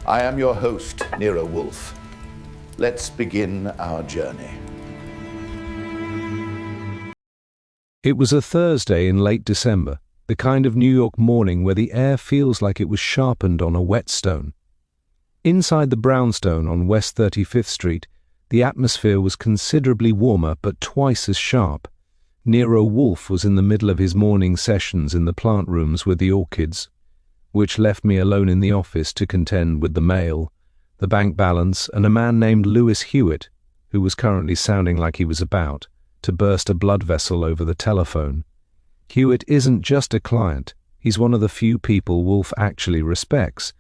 I am your host, Nero Wolfe. Let's begin our journey. It was a Thursday in late December, the kind of New York morning where the air feels like it was sharpened on a whetstone. Inside the brownstone on West 35th Street, the atmosphere was considerably warmer but twice as sharp. Nero Wolfe was in the middle of his morning sessions in the plant rooms with the orchids, which left me alone in the office to contend with the mail, the bank balance, and a man named Lewis Hewitt, who was currently sounding like he was about to burst a blood vessel over the telephone. Hewitt isn't just a client, he's one of the few people Wolfe actually respects,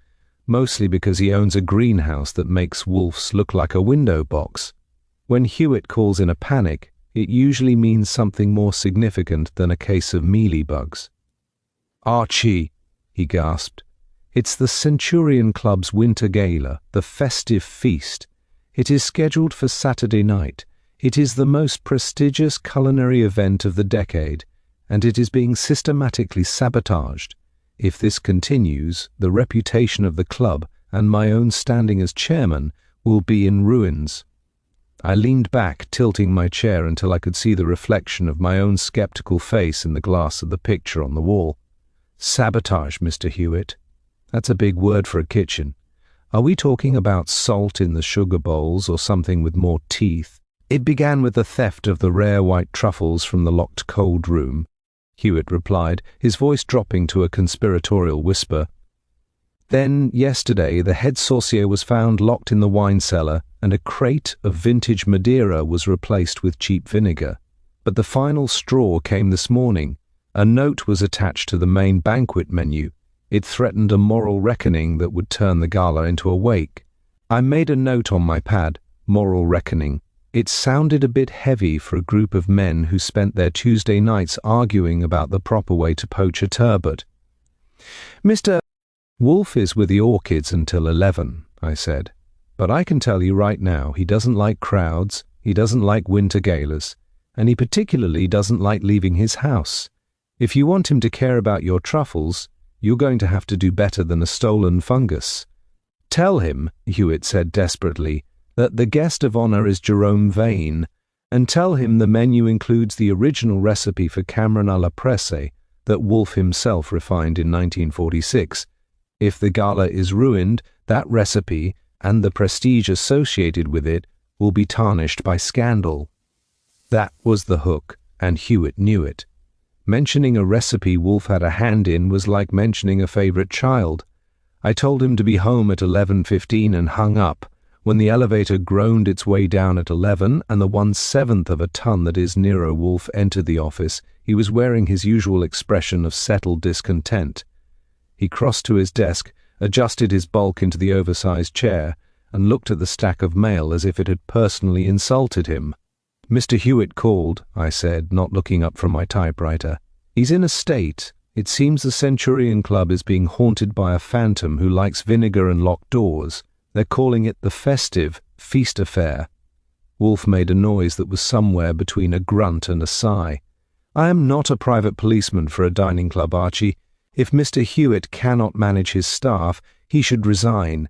mostly because he owns a greenhouse that makes Wolfe's look like a window box. When Hewitt calls in a panic, it usually means something more significant than a case of mealybugs. "Archie," he gasped, "it's the Centurion Club's winter gala, the Festive feast. It is scheduled for Saturday night. It is the most prestigious culinary event of the decade, and it is being systematically sabotaged. If this continues, the reputation of the club and my own standing as chairman will be in ruins." I leaned back, tilting my chair until I could see the reflection of my own skeptical face in the glass of the picture on the wall. "Sabotage, Mr. Hewitt. That's a big word for a kitchen. Are we talking about salt in the sugar bowls or something with more teeth?" "It began with the theft of the rare white truffles from the locked cold room," Hewitt replied, his voice dropping to a conspiratorial whisper. "Then, yesterday, the head saucier was found locked in the wine cellar, and a crate of vintage Madeira was replaced with cheap vinegar. But the final straw came this morning. A note was attached to the main banquet menu. It threatened a moral reckoning that would turn the gala into a wake. I made a note on my pad, moral reckoning. It sounded a bit heavy for a group of men who spent their Tuesday nights arguing about the proper way to poach a turbot. "Mr. Wolfe is with the orchids until 11, I said. "But I can tell you right now, he doesn't like crowds, he doesn't like winter galas, and he particularly doesn't like leaving his house. If you want him to care about your truffles, you're going to have to do better than a stolen fungus." "Tell him," Hewitt said desperately, "that the guest of honor is Jerome Vane, and tell him the menu includes the original recipe for Cameron à la Presse that Wolfe himself refined in 1946. If the gala is ruined, that recipe, and the prestige associated with it, will be tarnished by scandal." That was the hook, and Hewitt knew it. Mentioning a recipe Wolfe had a hand in was like mentioning a favorite child. I told him to be home at 11:15 and hung up. When the elevator groaned its way down at 11 and the 1/7 of a ton that is Nero Wolfe entered the office, he was wearing his usual expression of settled discontent. He crossed to his desk, adjusted his bulk into the oversized chair, and looked at the stack of mail as if it had personally insulted him. "Mr. Hewitt called," I said, not looking up from my typewriter. "He's in a state. It seems the Centurion Club is being haunted by a phantom who likes vinegar and locked doors. They're calling it the Festive feast affair." Wolfe made a noise that was somewhere between a grunt and a sigh. "I am not a private policeman for a dining club, Archie. If Mr. Hewitt cannot manage his staff, he should resign."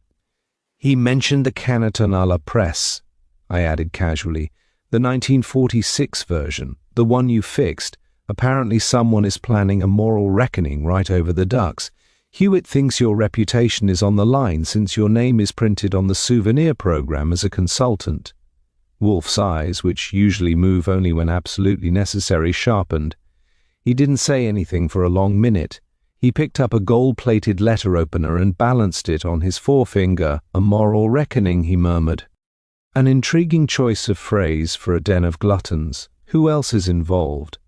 "He mentioned the Canneton à la Presse," I added casually. "The 1946 version, the one you fixed. Apparently someone is planning a moral reckoning right over the ducks. Hewitt thinks your reputation is on the line since your name is printed on the souvenir program as a consultant." Wolfe's eyes, which usually move only when absolutely necessary, sharpened. He didn't say anything for a long minute. He picked up a gold-plated letter opener and balanced it on his forefinger. "A moral reckoning," he murmured. An intriguing choice of phrase for a den of gluttons. Who else is involved?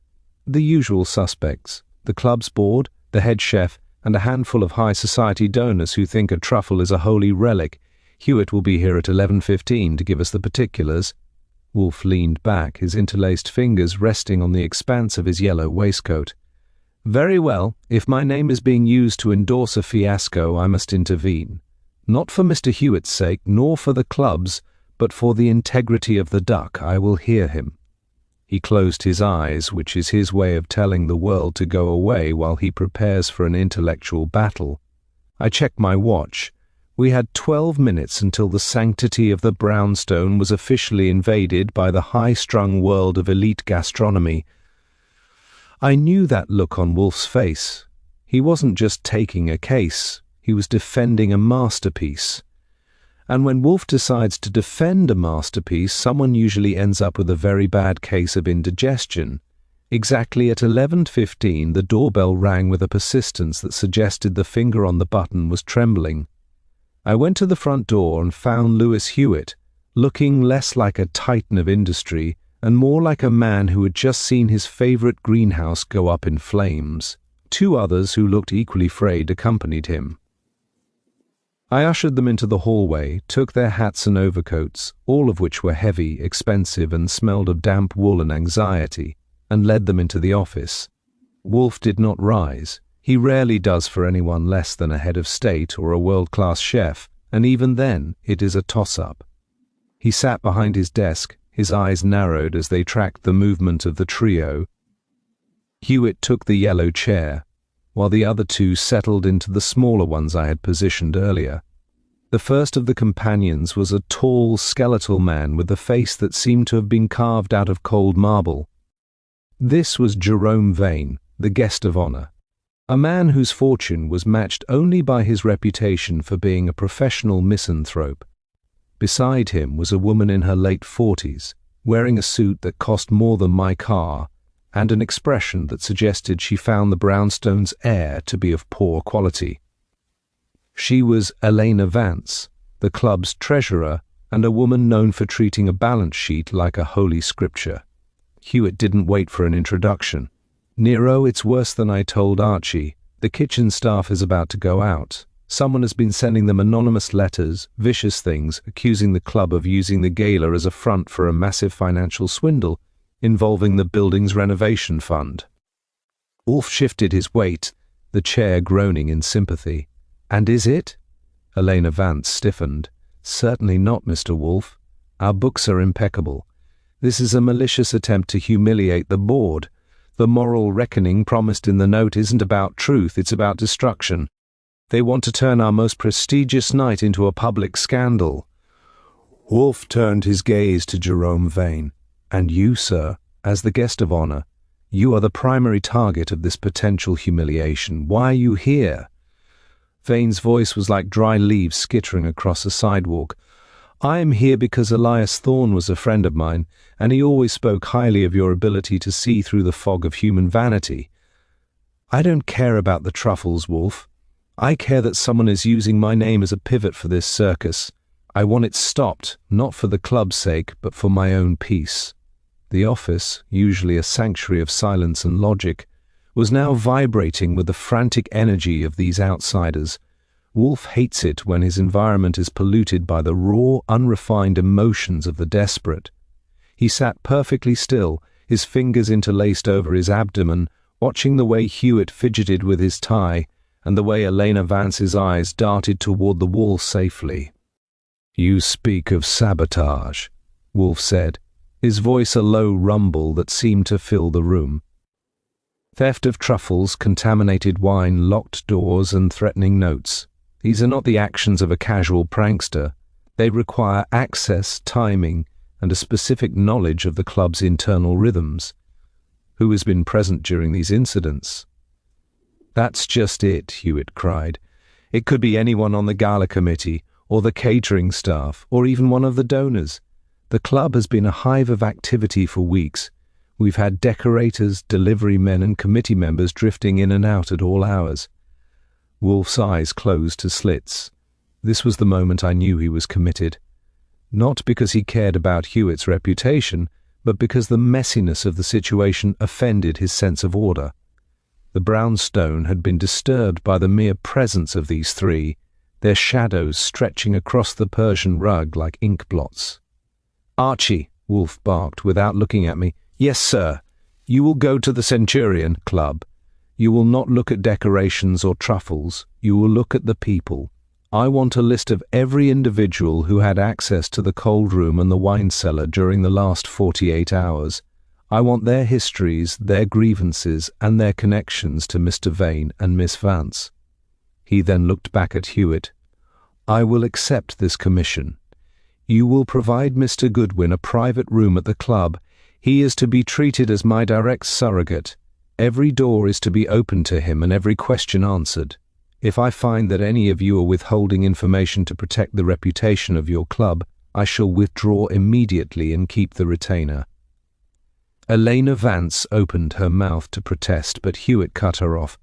The usual suspects. The club's board, the head chef, and a handful of high society donors who think a truffle is a holy relic. Hewitt will be here at 11:15 to give us the particulars. Wolfe leaned back, his interlaced fingers resting on the expanse of his yellow waistcoat. "Very well, if my name is being used to endorse a fiasco, I must intervene. Not for Mr. Hewitt's sake, nor for the club's, but for the integrity of the duck. I will hear him." He closed his eyes, which is his way of telling the world to go away while he prepares for an intellectual battle. I checked my watch. We had 12 minutes until the sanctity of the brownstone was officially invaded by the high-strung world of elite gastronomy. I knew that look on Wolfe's face. He wasn't just taking a case, he was defending a masterpiece. And when Wolfe decides to defend a masterpiece, someone usually ends up with a very bad case of indigestion. Exactly at 11:15, the doorbell rang with a persistence that suggested the finger on the button was trembling. I went to the front door and found Lewis Hewitt, looking less like a titan of industry and more like a man who had just seen his favorite greenhouse go up in flames. Two others who looked equally frayed accompanied him. I ushered them into the hallway, took their hats and overcoats, all of which were heavy, expensive, and smelled of damp wool and anxiety, and led them into the office. Wolfe did not rise. He rarely does for anyone less than a head of state or a world-class chef, and even then it is a toss-up. He sat behind his desk, his eyes narrowed as they tracked the movement of the trio. Hewitt took the yellow chair, while the other two settled into the smaller ones I had positioned earlier. The first of the companions was a tall, skeletal man with a face that seemed to have been carved out of cold marble. This was Jerome Vane, the guest of honor. A man whose fortune was matched only by his reputation for being a professional misanthrope. Beside him was a woman in her late 40s, wearing a suit that cost more than my car, and an expression that suggested she found the brownstone's air to be of poor quality. She was Elena Vance, the club's treasurer, and a woman known for treating a balance sheet like a holy scripture. Hewitt didn't wait for an introduction. "Nero, it's worse than I told Archie. The kitchen staff is about to go out. Someone has been sending them anonymous letters, vicious things, accusing the club of using the gala as a front for a massive financial swindle involving the building's renovation fund." Wolfe shifted his weight, the chair groaning in sympathy. "And is it?" Elena Vance stiffened. "Certainly not, Mr. Wolfe. Our books are impeccable. This is a malicious attempt to humiliate the board. The moral reckoning promised in the note isn't about truth, it's about destruction. They want to turn our most prestigious night into a public scandal." Wolfe turned his gaze to Jerome Vane. "And you, sir, as the guest of honor, you are the primary target of this potential humiliation. Why are you here?" Vane's voice was like dry leaves skittering across a sidewalk. "I am here because Elias Thorne was a friend of mine, and he always spoke highly of your ability to see through the fog of human vanity. I don't care about the truffles, Wolfe. I care that someone is using my name as a pivot for this circus. I want it stopped, not for the club's sake, but for my own peace." The office, usually a sanctuary of silence and logic, was now vibrating with the frantic energy of these outsiders. Wolfe hates it when his environment is polluted by the raw, unrefined emotions of the desperate. He sat perfectly still, his fingers interlaced over his abdomen, watching the way Hewitt fidgeted with his tie and the way Elena Vance's eyes darted toward the wall safely. "You speak of sabotage," Wolfe said, his voice a low rumble that seemed to fill the room. "Theft of truffles, contaminated wine, locked doors, and threatening notes. These are not the actions of a casual prankster. They require access, timing, and a specific knowledge of the club's internal rhythms. Who has been present during these incidents?" "That's just it," Hewitt cried. "It could be anyone on the gala committee, or the catering staff, or even one of the donors. The club has been a hive of activity for weeks. We've had decorators, delivery men, and committee members drifting in and out at all hours." Wolfe's eyes closed to slits. This was the moment I knew he was committed. Not because he cared about Hewitt's reputation, but because the messiness of the situation offended his sense of order. The brownstone had been disturbed by the mere presence of these three, their shadows stretching across the Persian rug like ink blots. "Archie," Wolfe barked without looking at me. "Yes, sir. You will go to the Centurion Club. You will not look at decorations or truffles. You will look at the people. I want a list of every individual who had access to the cold room and the wine cellar during the last 48 hours. I want their histories, their grievances, and their connections to Mr. Vane and Miss Vance." He then looked back at Hewitt. I will accept this commission. You will provide Mr. Goodwin a private room at the club. He is to be treated as my direct surrogate. Every door is to be opened to him and every question answered. If I find that any of you are withholding information to protect the reputation of your club, I shall withdraw immediately and keep the retainer." Elena Vance opened her mouth to protest, but Hewitt cut her off.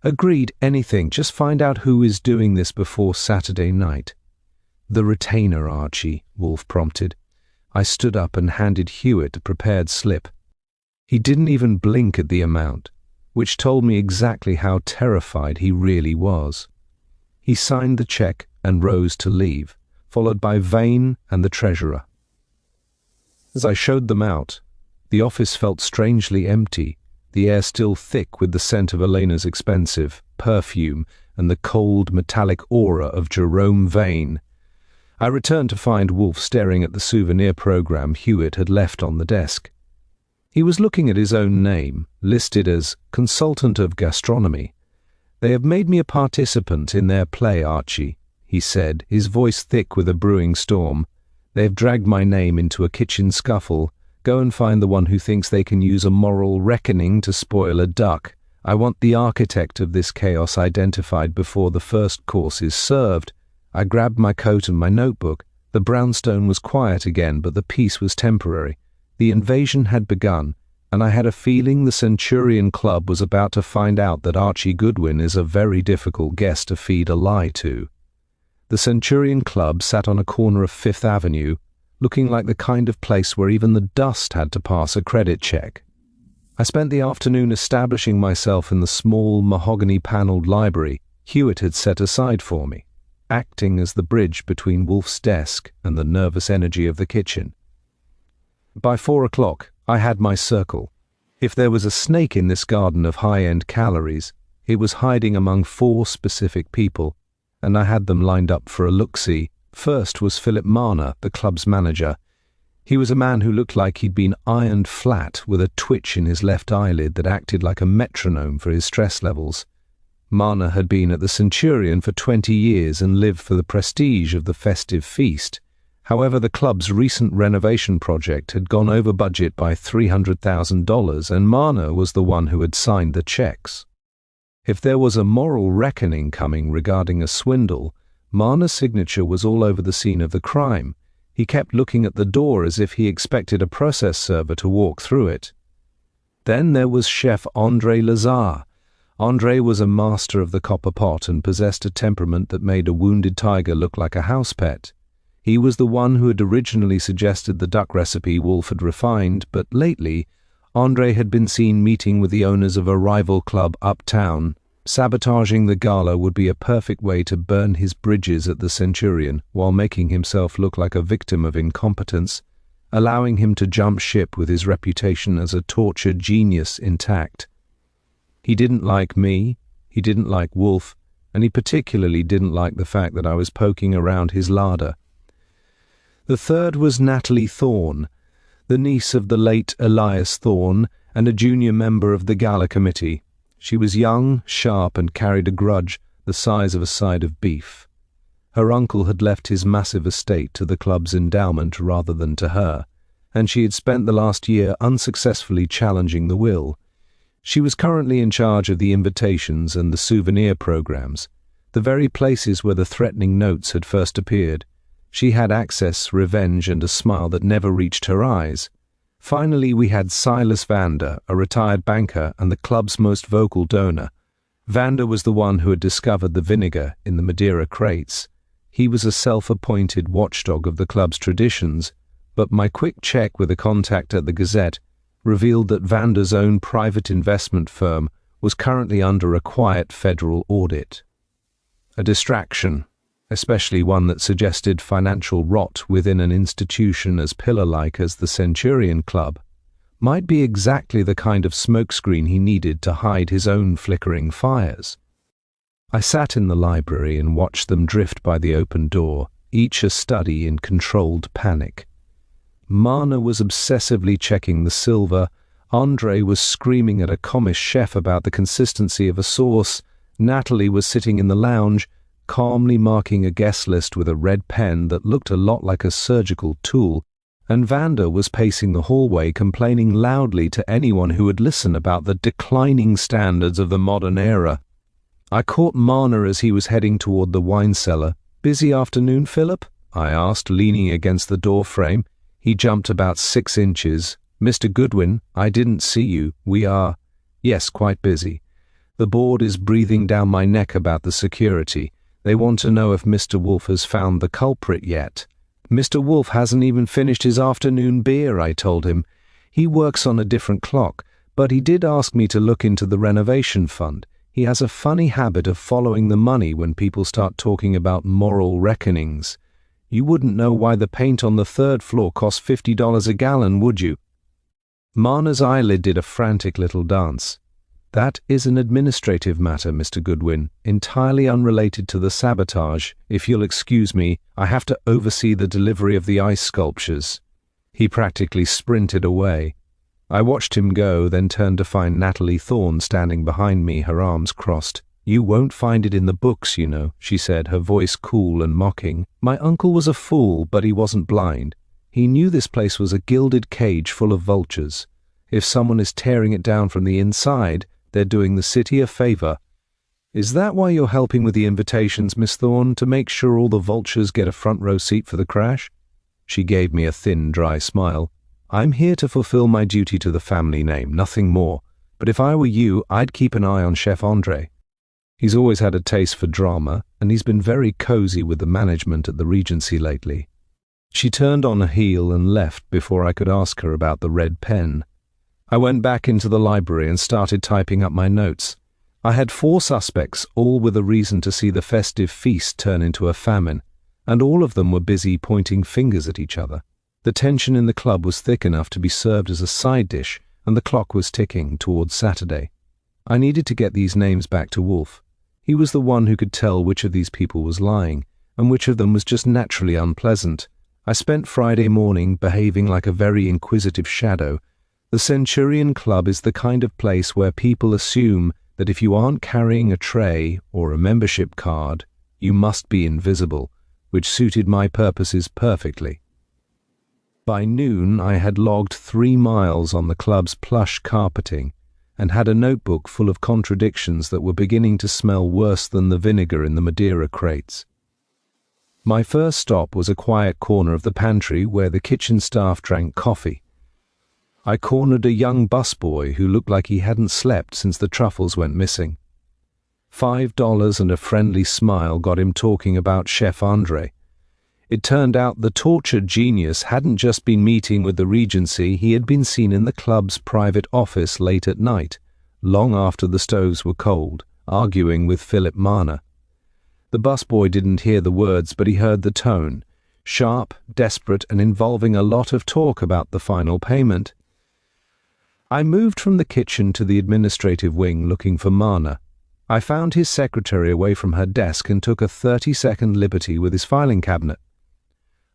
"Agreed, anything. Just find out who is doing this before Saturday night." "The retainer, Archie," Wolfe prompted. I stood up and handed Hewitt a prepared slip. He didn't even blink at the amount, which told me exactly how terrified he really was. He signed the check and rose to leave, followed by Vane and the treasurer. As I showed them out, the office felt strangely empty, the air still thick with the scent of Elena's expensive perfume and the cold metallic aura of Jerome Vane. I returned to find Wolfe staring at the souvenir program Hewitt had left on the desk. He was looking at his own name, listed as Consultant of Gastronomy. "They have made me a participant in their play, Archie," he said, his voice thick with a brewing storm. "They have dragged my name into a kitchen scuffle. Go and find the one who thinks they can use a moral reckoning to spoil a duck. I want the architect of this chaos identified before the first course is served." I grabbed my coat and my notebook. The brownstone was quiet again, but the peace was temporary. The invasion had begun, and I had a feeling the Centurion Club was about to find out that Archie Goodwin is a very difficult guest to feed a lie to. The Centurion Club sat on a corner of Fifth Avenue, looking like the kind of place where even the dust had to pass a credit check. I spent the afternoon establishing myself in the small mahogany-panelled library Hewitt had set aside for me, acting as the bridge between Wolfe's desk and the nervous energy of the kitchen. By 4 o'clock, I had my circle. If there was a snake in this garden of high-end calories, it was hiding among 4 specific people, and I had them lined up for a look-see. First was Philip Marner, the club's manager. He was a man who looked like he'd been ironed flat with a twitch in his left eyelid that acted like a metronome for his stress levels. Marner had been at the Centurion for 20 years and lived for the prestige of the festive feast. However, the club's recent renovation project had gone over budget by $300,000, and Marner was the one who had signed the checks. If there was a moral reckoning coming regarding a swindle, Marner's signature was all over the scene of the crime. He kept looking at the door as if he expected a process server to walk through it. Then there was Chef André Lazare. André was a master of the copper pot and possessed a temperament that made a wounded tiger look like a house pet. He was the one who had originally suggested the duck recipe Wolfe had refined, but lately, André had been seen meeting with the owners of a rival club uptown. Sabotaging the gala would be a perfect way to burn his bridges at the Centurion while making himself look like a victim of incompetence, allowing him to jump ship with his reputation as a tortured genius intact. He didn't like me, he didn't like Wolfe, and he particularly didn't like the fact that I was poking around his larder. The third was Natalie Thorne, the niece of the late Elias Thorne and a junior member of the gala committee. She was young, sharp, and carried a grudge the size of a side of beef. Her uncle had left his massive estate to the club's endowment rather than to her, and she had spent the last year unsuccessfully challenging the will. She was currently in charge of the invitations and the souvenir programs, the very places where the threatening notes had first appeared. She had access, revenge, and a smile that never reached her eyes. Finally, we had Silas Vander, a retired banker and the club's most vocal donor. Vander was the one who had discovered the vinegar in the Madeira crates. He was a self-appointed watchdog of the club's traditions, but my quick check with a contact at the Gazette revealed that Vander's own private investment firm was currently under a quiet federal audit. A distraction, especially one that suggested financial rot within an institution as pillar-like as the Centurion Club, might be exactly the kind of smokescreen he needed to hide his own flickering fires. I sat in the library and watched them drift by the open door, each a study in controlled panic. Marner was obsessively checking the silver, André was screaming at a commis chef about the consistency of a sauce, Natalie was sitting in the lounge, calmly marking a guest list with a red pen that looked a lot like a surgical tool, and Vander was pacing the hallway complaining loudly to anyone who would listen about the declining standards of the modern era. I caught Marna as he was heading toward the wine cellar. "Busy afternoon, Philip?" I asked, leaning against the door frame. He jumped about 6 inches. "Mr. Goodwin, I didn't see you. We are—" "Yes, quite busy. The board is breathing down my neck about the security. They want to know if Mr. Wolfe has found the culprit yet." "Mr. Wolfe hasn't even finished his afternoon beer," I told him. "He works on a different clock, but he did ask me to look into the renovation fund. He has a funny habit of following the money when people start talking about moral reckonings. You wouldn't know why the paint on the 3rd floor costs $50 a gallon, would you?" Marna's eyelid did a frantic little dance. "That is an administrative matter, Mr. Goodwin, entirely unrelated to the sabotage. If you'll excuse me, I have to oversee the delivery of the ice sculptures." He practically sprinted away. I watched him go, then turned to find Natalie Thorne standing behind me, her arms crossed. "You won't find it in the books, you know," she said, her voice cool and mocking. "My uncle was a fool, but he wasn't blind. He knew this place was a gilded cage full of vultures. If someone is tearing it down from the inside, they're doing the city a favor." "Is that why you're helping with the invitations, Miss Thorne, to make sure all the vultures get a front row seat for the crash?" She gave me a thin, dry smile. "I'm here to fulfill my duty to the family name, nothing more. But if I were you, I'd keep an eye on Chef Andre. He's always had a taste for drama, and he's been very cozy with the management at the Regency lately." She turned on a heel and left before I could ask her about the red pen. I went back into the library and started typing up my notes. I had 4 suspects, all with a reason to see the festive feast turn into a famine, and all of them were busy pointing fingers at each other. The tension in the club was thick enough to be served as a side dish, and the clock was ticking towards Saturday. I needed to get these names back to Wolfe. He was the one who could tell which of these people was lying, and which of them was just naturally unpleasant. I spent Friday morning behaving like a very inquisitive shadow. The Centurion Club is the kind of place where people assume that if you aren't carrying a tray or a membership card, you must be invisible, which suited my purposes perfectly. By noon, I had logged 3 miles on the club's plush carpeting and had a notebook full of contradictions that were beginning to smell worse than the vinegar in the Madeira crates. My first stop was a quiet corner of the pantry where the kitchen staff drank coffee. I cornered a young busboy who looked like he hadn't slept since the truffles went missing. $5 and a friendly smile got him talking about Chef Andre. It turned out the tortured genius hadn't just been meeting with the Regency, he had been seen in the club's private office late at night, long after the stoves were cold, arguing with Philip Marna. The busboy didn't hear the words, but he heard the tone, sharp, desperate, and involving a lot of talk about the final payment. I moved from the kitchen to the administrative wing looking for Marna. I found his secretary away from her desk and took a 30-second liberty with his filing cabinet.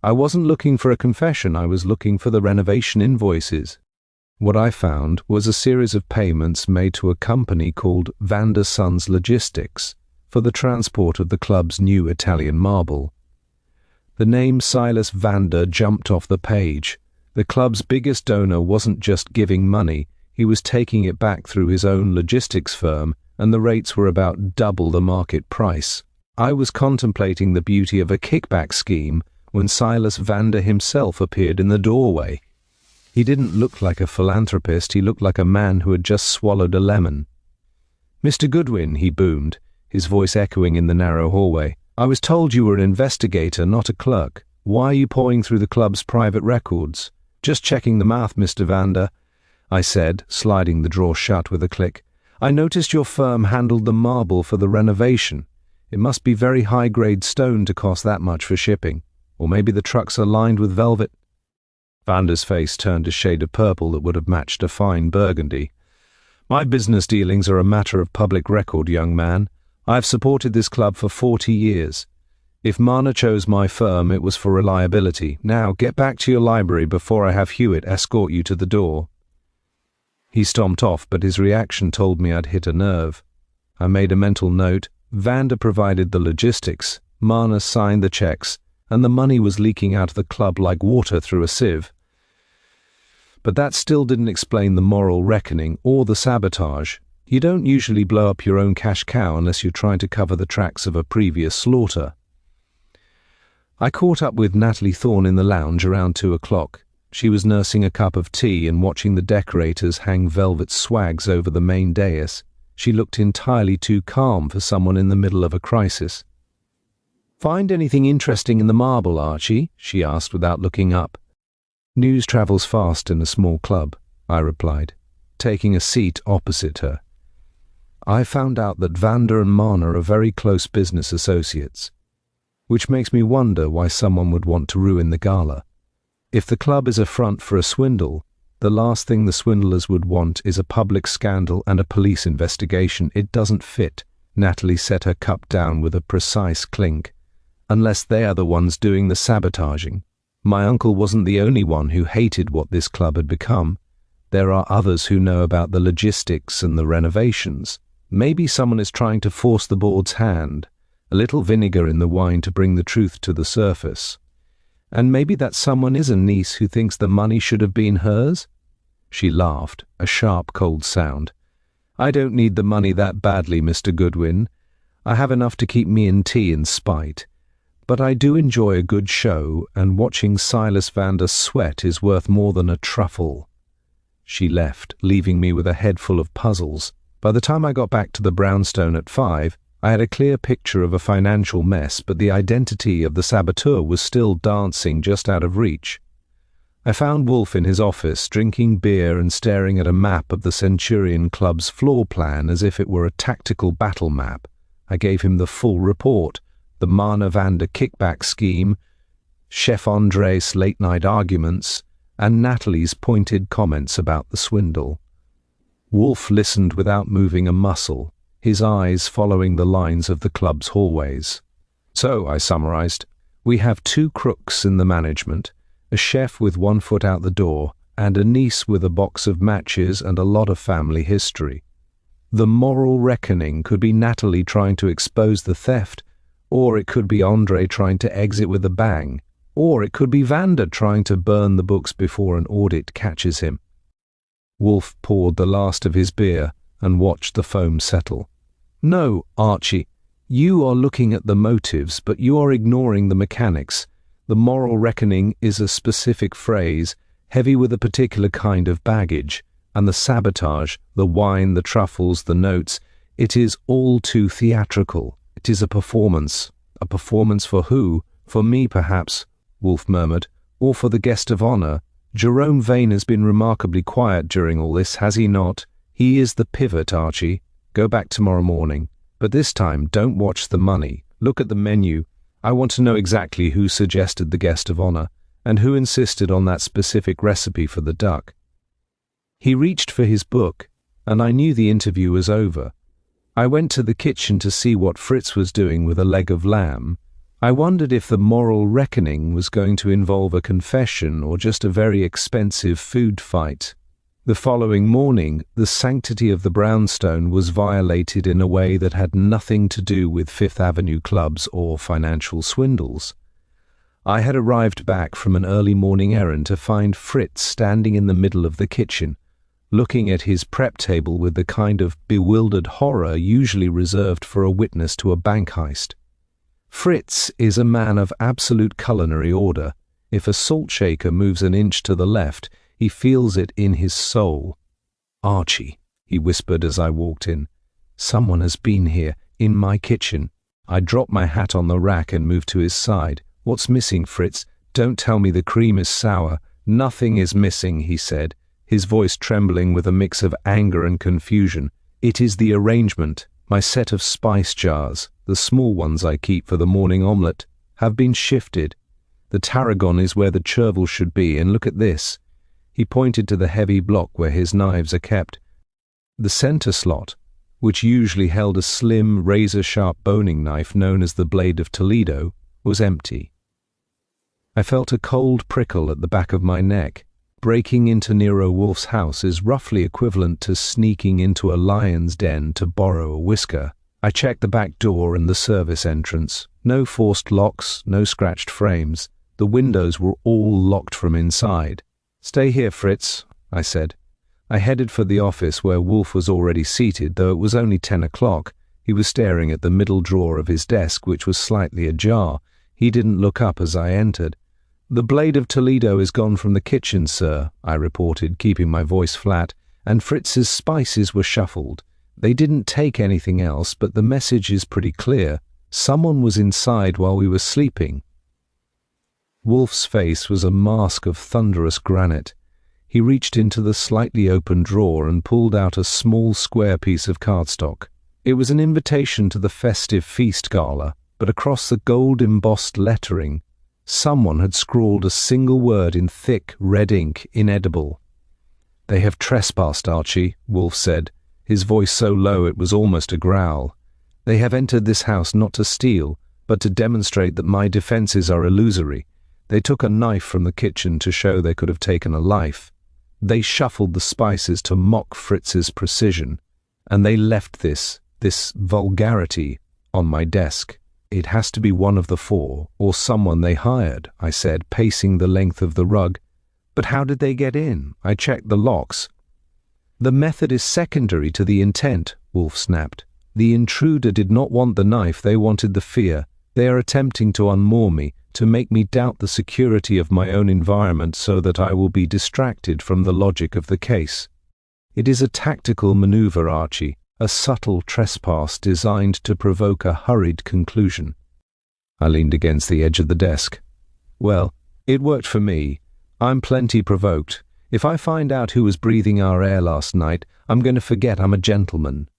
I wasn't looking for a confession, I was looking for the renovation invoices. What I found was a series of payments made to a company called Vander Sons Logistics for the transport of the club's new Italian marble. The name Silas Vander jumped off the page. The club's biggest donor wasn't just giving money, he was taking it back through his own logistics firm, and the rates were about double the market price. I was contemplating the beauty of a kickback scheme when Silas Vander himself appeared in the doorway. He didn't look like a philanthropist, he looked like a man who had just swallowed a lemon. "Mr. Goodwin," he boomed, his voice echoing in the narrow hallway, "I was told you were an investigator, not a clerk. Why are you pawing through the club's private records?" "Just checking the math, Mr. Vander," I said, sliding the drawer shut with a click. "I noticed your firm handled the marble for the renovation. It must be very high-grade stone to cost that much for shipping. Or maybe the trucks are lined with velvet." Vander's face turned a shade of purple that would have matched a fine burgundy. "My business dealings are a matter of public record, young man. I've supported this club for 40 years. If Marna chose my firm, it was for reliability. Now, get back to your library before I have Hewitt escort you to the door." He stomped off, but his reaction told me I'd hit a nerve. I made a mental note, Vander provided the logistics, Marna signed the checks, and the money was leaking out of the club like water through a sieve. But that still didn't explain the moral reckoning or the sabotage. You don't usually blow up your own cash cow unless you're trying to cover the tracks of a previous slaughter. I caught up with Natalie Thorne in the lounge around 2 o'clock. She was nursing a cup of tea and watching the decorators hang velvet swags over the main dais. She looked entirely too calm for someone in the middle of a crisis. "Find anything interesting in the marble, Archie?" she asked without looking up. "News travels fast in a small club," I replied, taking a seat opposite her. I found out that Vander and Marna are very close business associates, which makes me wonder why someone would want to ruin the gala. If the club is a front for a swindle, the last thing the swindlers would want is a public scandal and a police investigation. It doesn't fit. Natalie set her cup down with a precise clink. Unless they are the ones doing the sabotaging. My uncle wasn't the only one who hated what this club had become. There are others who know about the logistics and the renovations. Maybe someone is trying to force the board's hand, a little vinegar in the wine to bring the truth to the surface. And maybe that someone is a niece who thinks the money should have been hers? She laughed, a sharp, cold sound. "I don't need the money that badly, Mr. Goodwin. I have enough to keep me in tea in spite. But I do enjoy a good show, and watching Silas Vander sweat is worth more than a truffle." She left, leaving me with a head full of puzzles. By the time I got back to the brownstone at 5, I had a clear picture of a financial mess, but the identity of the saboteur was still dancing just out of reach. I found Wolfe in his office, drinking beer and staring at a map of the Centurion Club's floor plan as if it were a tactical battle map. I gave him the full report. The Marna Vander kickback scheme, Chef Andre's late-night arguments, and Natalie's pointed comments about the swindle. Wolfe listened without moving a muscle, his eyes following the lines of the club's hallways. "So," I summarized, "we have 2 crooks in the management, a chef with 1 foot out the door, and a niece with a box of matches and a lot of family history. The moral reckoning could be Natalie trying to expose the theft, or it could be Andre trying to exit with a bang, or it could be Vander trying to burn the books before an audit catches him." Wolfe poured the last of his beer and watched the foam settle. "No, Archie, you are looking at the motives, but you are ignoring the mechanics. The moral reckoning is a specific phrase, heavy with a particular kind of baggage, and the sabotage, the wine, the truffles, the notes, it is all too theatrical. It is a performance. A performance for who? For me, perhaps," Wolfe murmured, "or for the guest of honor. Jerome Vane has been remarkably quiet during all this, has he not? He is the pivot, Archie. Go back tomorrow morning. But this time, don't watch the money. Look at the menu. I want to know exactly who suggested the guest of honor, and who insisted on that specific recipe for the duck." He reached for his book, and I knew the interview was over. I went to the kitchen to see what Fritz was doing with a leg of lamb. I wondered if the moral reckoning was going to involve a confession or just a very expensive food fight. The following morning, the sanctity of the brownstone was violated in a way that had nothing to do with Fifth Avenue clubs or financial swindles. I had arrived back from an early morning errand to find Fritz standing in the middle of the kitchen, looking at his prep table with the kind of bewildered horror usually reserved for a witness to a bank heist. Fritz is a man of absolute culinary order. If a salt shaker moves an inch to the left, he feels it in his soul. "Archie," he whispered as I walked in, "someone has been here, in my kitchen." I dropped my hat on the rack and moved to his side. "What's missing, Fritz? Don't tell me the cream is sour." "Nothing is missing," he said, his voice trembling with a mix of anger and confusion. "It is the arrangement. My set of spice jars, the small ones I keep for the morning omelette, have been shifted. The tarragon is where the chervil should be, and look at this." He pointed to the heavy block where his knives are kept. The center slot, which usually held a slim, razor-sharp boning knife known as the Blade of Toledo, was empty. I felt a cold prickle at the back of my neck. Breaking into Nero Wolfe's house is roughly equivalent to sneaking into a lion's den to borrow a whisker. I checked the back door and the service entrance. No forced locks, no scratched frames. The windows were all locked from inside. "Stay here, Fritz," I said. I headed for the office where Wolfe was already seated, though it was only 10 o'clock. He was staring at the middle drawer of his desk, which was slightly ajar. He didn't look up as I entered. "The blade of Toledo is gone from the kitchen, sir," I reported, keeping my voice flat, "and Fritz's spices were shuffled. They didn't take anything else, but the message is pretty clear. Someone was inside while we were sleeping." Wolfe's face was a mask of thunderous granite. He reached into the slightly open drawer and pulled out a small square piece of cardstock. It was an invitation to the Festive feast gala, but across the gold-embossed lettering, someone had scrawled a single word in thick red ink, inedible. "They have trespassed, Archie," Wolfe said, his voice so low it was almost a growl. "They have entered this house not to steal, but to demonstrate that my defenses are illusory. They took a knife from the kitchen to show they could have taken a life. They shuffled the spices to mock Fritz's precision, and they left this vulgarity on my desk. It has to be one of the four, or someone they hired," I said, pacing the length of the rug. "But how did they get in? I checked the locks." "The method is secondary to the intent," Wolfe snapped. "The intruder did not want the knife, they wanted the fear. They are attempting to unmoor me, to make me doubt the security of my own environment so that I will be distracted from the logic of the case. It is a tactical maneuver, Archie, a subtle trespass designed to provoke a hurried conclusion." I leaned against the edge of the desk. "Well, it worked for me. I'm plenty provoked. If I find out who was breathing our air last night, I'm going to forget I'm a gentleman."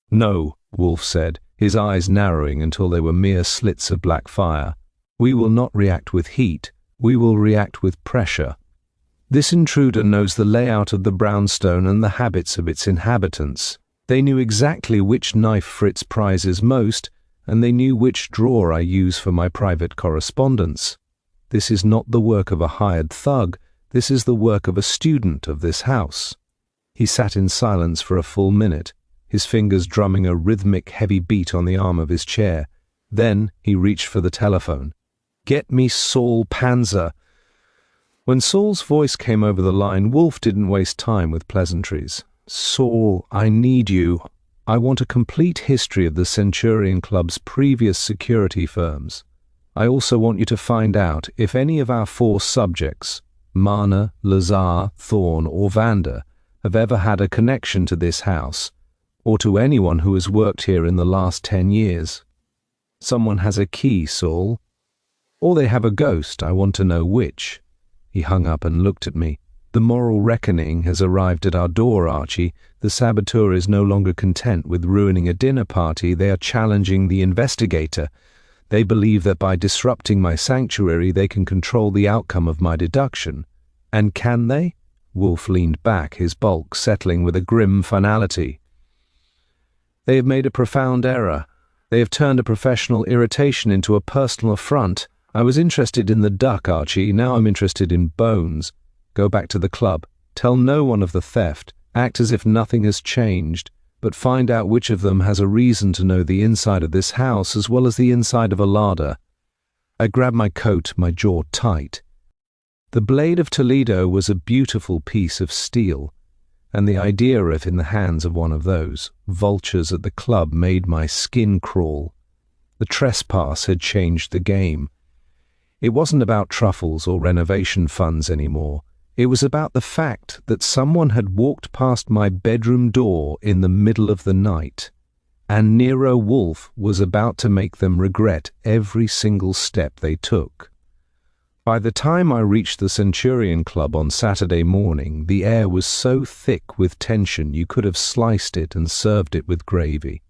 "No," Wolfe said, his eyes narrowing until they were mere slits of black fire. "We will not react with heat. We will react with pressure. This intruder knows the layout of the brownstone and the habits of its inhabitants. They knew exactly which knife Fritz prizes most, and they knew which drawer I use for my private correspondence. This is not the work of a hired thug. This is the work of a student of this house." He sat in silence for a full minute, his fingers drumming a rhythmic heavy beat on the arm of his chair. Then he reached for the telephone. "Get me Saul Panzer." When Saul's voice came over the line, Wolfe didn't waste time with pleasantries. "Saul, I need you. I want a complete history of the Centurion Club's previous security firms. I also want you to find out if any of our four subjects, Marner, Lazar, Thorne, or Vander, have ever had a connection to this house, or to anyone who has worked here in the last 10 years. Someone has a key, Saul. Or they have a ghost, I want to know which." He hung up and looked at me. "The moral reckoning has arrived at our door, Archie. The saboteur is no longer content with ruining a dinner party. They are challenging the investigator. They believe that by disrupting my sanctuary, they can control the outcome of my deduction. And can they?" Wolfe leaned back, his bulk settling with a grim finality. "They have made a profound error. They have turned a professional irritation into a personal affront. I was interested in the duck, Archie. Now I'm interested in bones. Go back to the club. Tell no one of the theft. Act as if nothing has changed. But find out which of them has a reason to know the inside of this house as well as the inside of a larder." I grabbed my coat, my jaw tight. The blade of Toledo was a beautiful piece of steel, and the idea of it in the hands of one of those vultures at the club made my skin crawl. The trespass had changed the game. It wasn't about truffles or renovation funds anymore. It was about the fact that someone had walked past my bedroom door in the middle of the night, and Nero Wolfe was about to make them regret every single step they took. By the time I reached the Centurion Club on Saturday morning, the air was so thick with tension you could have sliced it and served it with gravy.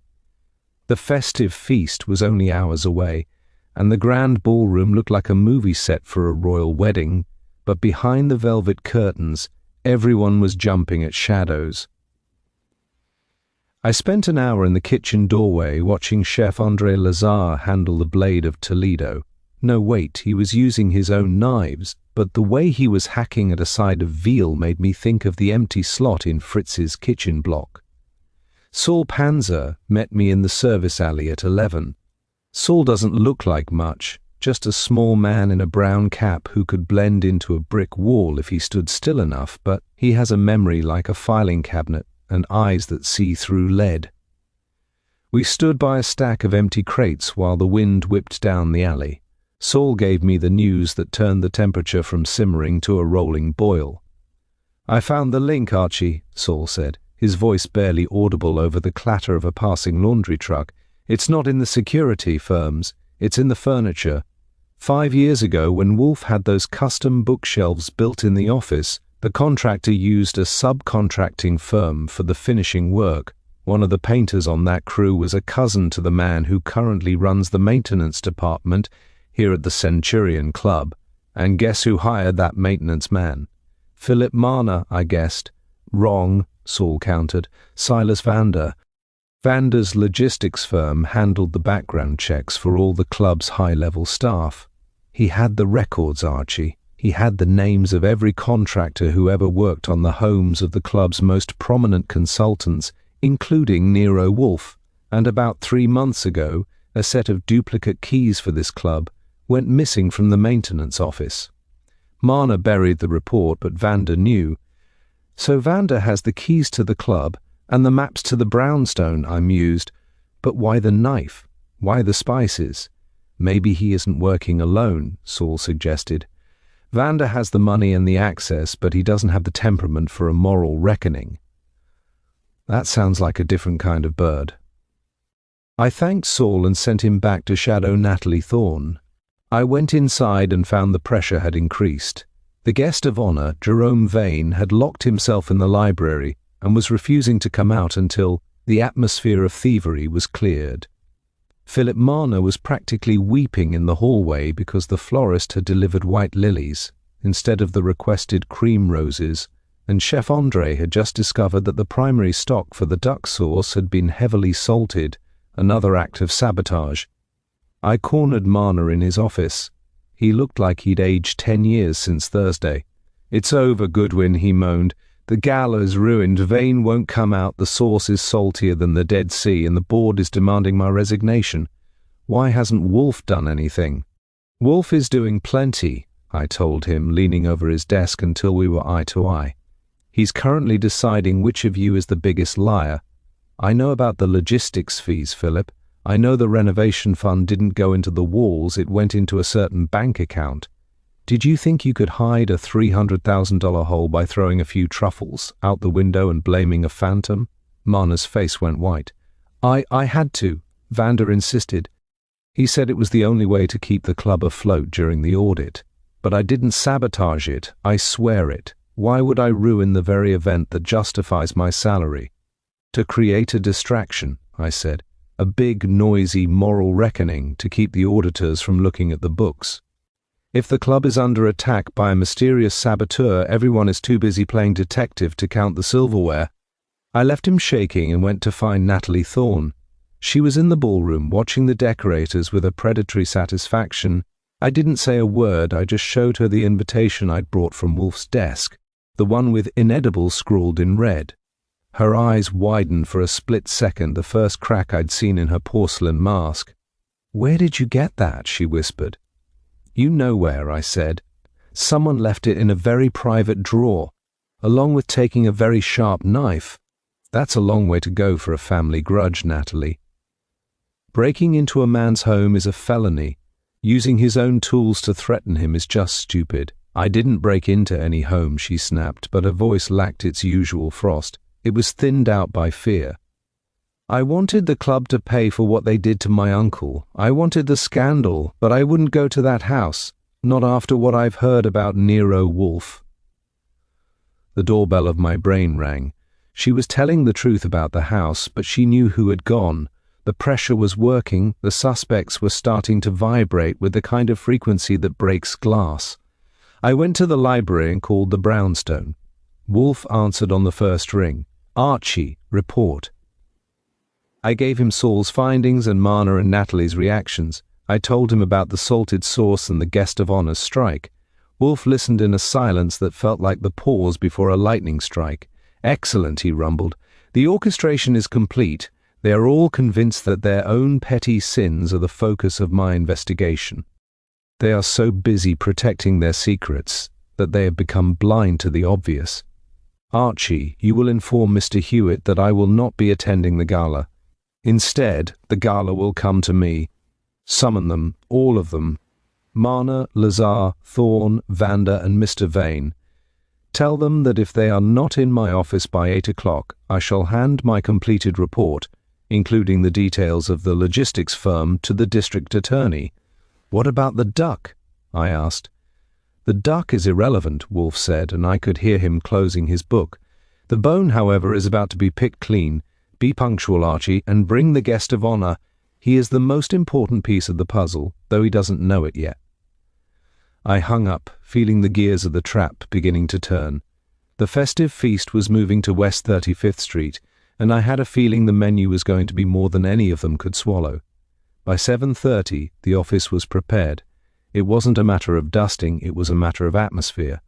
The festive feast was only hours away, and the grand ballroom looked like a movie set for a royal wedding, but behind the velvet curtains, everyone was jumping at shadows. I spent an hour in the kitchen doorway watching Chef André Lazare handle the blade of Toledo. No, wait, he was using his own knives, but the way he was hacking at a side of veal made me think of the empty slot in Fritz's kitchen block. Saul Panzer met me in the service alley at 11. Saul doesn't look like much, just a small man in a brown cap who could blend into a brick wall if he stood still enough, but he has a memory like a filing cabinet and eyes that see through lead. We stood by a stack of empty crates while the wind whipped down the alley. Saul gave me the news that turned the temperature from simmering to a rolling boil. "I found the link, Archie," Saul said, his voice barely audible over the clatter of a passing laundry truck. "It's not in the security firms, it's in the furniture. 5 years ago, when Wolfe had those custom bookshelves built in the office, the contractor used a subcontracting firm for the finishing work. One of the painters on that crew was a cousin to the man who currently runs the maintenance department here at the Centurion Club. And guess who hired that maintenance man? Philip Marner, I guessed. Wrong, Saul countered. Silas Vander. Vander's logistics firm handled the background checks for all the club's high-level staff. He had the records, Archie. He had the names of every contractor who ever worked on the homes of the club's most prominent consultants, including Nero Wolfe. And about 3 months ago, a set of duplicate keys for this club went missing from the maintenance office. Marner buried the report, but Vander knew. So Vander has the keys to the club and the maps to the brownstone, I mused. But why the knife? Why the spices? Maybe he isn't working alone, Saul suggested. Vander has the money and the access, but he doesn't have the temperament for a moral reckoning. That sounds like a different kind of bird. I thanked Saul and sent him back to shadow Natalie Thorne. I went inside and found the pressure had increased. The guest of honor, Jerome Vane, had locked himself in the library and was refusing to come out until the atmosphere of thievery was cleared. Philip Marner was practically weeping in the hallway because the florist had delivered white lilies instead of the requested cream roses, and Chef Andre had just discovered that the primary stock for the duck sauce had been heavily salted, another act of sabotage. I cornered Marner in his office. He looked like he'd aged 10 years since Thursday. "It's over, Goodwin," he moaned. "The gala is ruined. Vane won't come out. The sauce is saltier than the Dead Sea, and the board is demanding my resignation. Why hasn't Wolfe done anything?" "Wolfe is doing plenty," I told him, leaning over his desk until we were eye to eye. "He's currently deciding which of you is the biggest liar. I know about the logistics fees, Philip. I know the renovation fund didn't go into the walls, it went into a certain bank account. Did you think you could hide a $300,000 hole by throwing a few truffles out the window and blaming a phantom?" Marner's face went white. I had to," Vander insisted. "He said it was the only way to keep the club afloat during the audit. But I didn't sabotage it, I swear it. Why would I ruin the very event that justifies my salary?" "To create a distraction," I said. "A big, noisy moral reckoning to keep the auditors from looking at the books. If the club is under attack by a mysterious saboteur, everyone is too busy playing detective to count the silverware." I left him shaking and went to find Natalie Thorne. She was in the ballroom watching the decorators with a predatory satisfaction. I didn't say a word, I just showed her the invitation I'd brought from Wolfe's desk, the one with inedible scrawled in red. Her eyes widened for a split second, the first crack I'd seen in her porcelain mask. "Where did you get that?" she whispered. "You know where," I said. "Someone left it in a very private drawer, along with taking a very sharp knife. That's a long way to go for a family grudge, Natalie. Breaking into a man's home is a felony. Using his own tools to threaten him is just stupid." "I didn't break into any home," she snapped, but her voice lacked its usual frost. It was thinned out by fear. "I wanted the club to pay for what they did to my uncle. I wanted the scandal, but I wouldn't go to that house, not after what I've heard about Nero Wolfe." The doorbell of my brain rang. She was telling the truth about the house, but she knew who had gone. The pressure was working, the suspects were starting to vibrate with the kind of frequency that breaks glass. I went to the library and called the brownstone. Wolfe answered on the first ring. "Archie, report." I gave him Saul's findings and Marner and Natalie's reactions. I told him about the salted sauce and the guest of honor's strike. Wolfe listened in a silence that felt like the pause before a lightning strike. "Excellent," he rumbled. The orchestration is complete. They are all convinced that their own petty sins are the focus of my investigation. They are so busy protecting their secrets that they have become blind to the obvious. Archie, you will inform Mr. Hewitt that I will not be attending the gala. Instead, the gala will come to me. Summon them, all of them. Marner, Lazar, Thorne, Vander, and Mr. Vane. Tell them that if they are not in my office by 8 o'clock, I shall hand my completed report, including the details of the logistics firm, to the district attorney. What about the duck? I asked. The duck is irrelevant, Wolfe said, and I could hear him closing his book. The bone, however, is about to be picked clean. Be punctual, Archie, and bring the guest of honor. He is the most important piece of the puzzle, though he doesn't know it yet. I hung up, feeling the gears of the trap beginning to turn. The festive feast was moving to West 35th Street, and I had a feeling the menu was going to be more than any of them could swallow. By 7:30, the office was prepared. It wasn't a matter of dusting, it was a matter of atmosphere.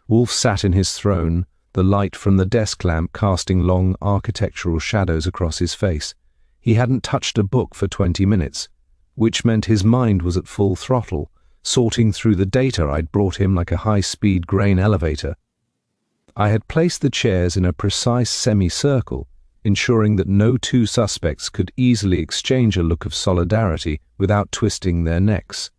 Wolfe sat in his throne, the light from the desk lamp casting long architectural shadows across his face. He hadn't touched a book for 20 minutes, which meant his mind was at full throttle, sorting through the data I'd brought him like a high-speed grain elevator. I had placed the chairs in a precise semicircle, ensuring that no two suspects could easily exchange a look of solidarity without twisting their necks.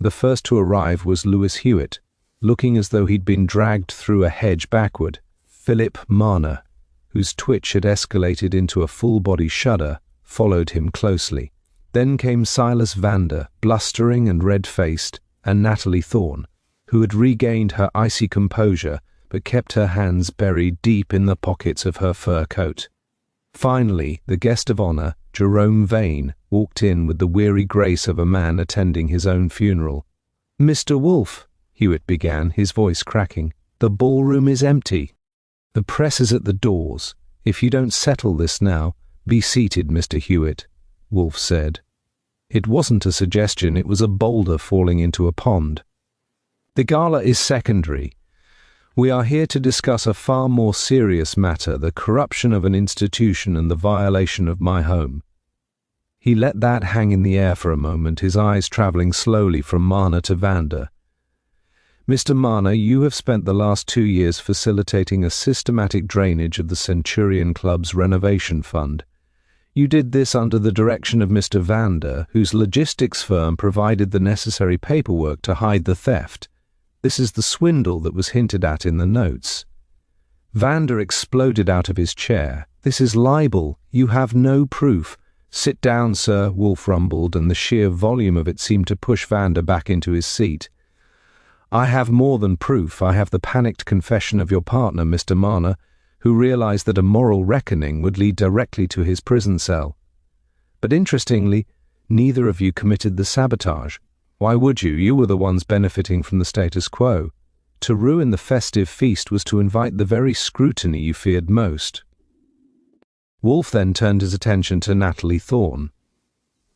The first to arrive was Lewis Hewitt, looking as though he'd been dragged through a hedge backward. Philip Marner, whose twitch had escalated into a full-body shudder, followed him closely. Then came Silas Vander, blustering and red-faced, and Natalie Thorne, who had regained her icy composure but kept her hands buried deep in the pockets of her fur coat. Finally, the guest of honor, Jerome Vane, walked in with the weary grace of a man attending his own funeral. "Mr. Wolfe," Hewitt began, his voice cracking, "the ballroom is empty. The press is at the doors. If you don't settle this now, be seated, Mr. Hewitt," Wolfe said. It wasn't a suggestion, it was a boulder falling into a pond. "The gala is secondary. We are here to discuss a far more serious matter, the corruption of an institution and the violation of my home." He let that hang in the air for a moment, his eyes travelling slowly from Marner to Vander. "Mr. Marner, you have spent the last 2 years facilitating a systematic drainage of the Centurion Club's renovation fund. You did this under the direction of Mr. Vander, whose logistics firm provided the necessary paperwork to hide the theft. This is the swindle that was hinted at in the notes." Vander exploded out of his chair. "This is libel. You have no proof." "Sit down, sir," Wolfe rumbled, and the sheer volume of it seemed to push Vander back into his seat. "I have more than proof. I have the panicked confession of your partner, Mr. Marner, who realized that a moral reckoning would lead directly to his prison cell. But interestingly, neither of you committed the sabotage. Why would you? You were the ones benefiting from the status quo. To ruin the festive feast was to invite the very scrutiny you feared most." Wolfe then turned his attention to Natalie Thorne.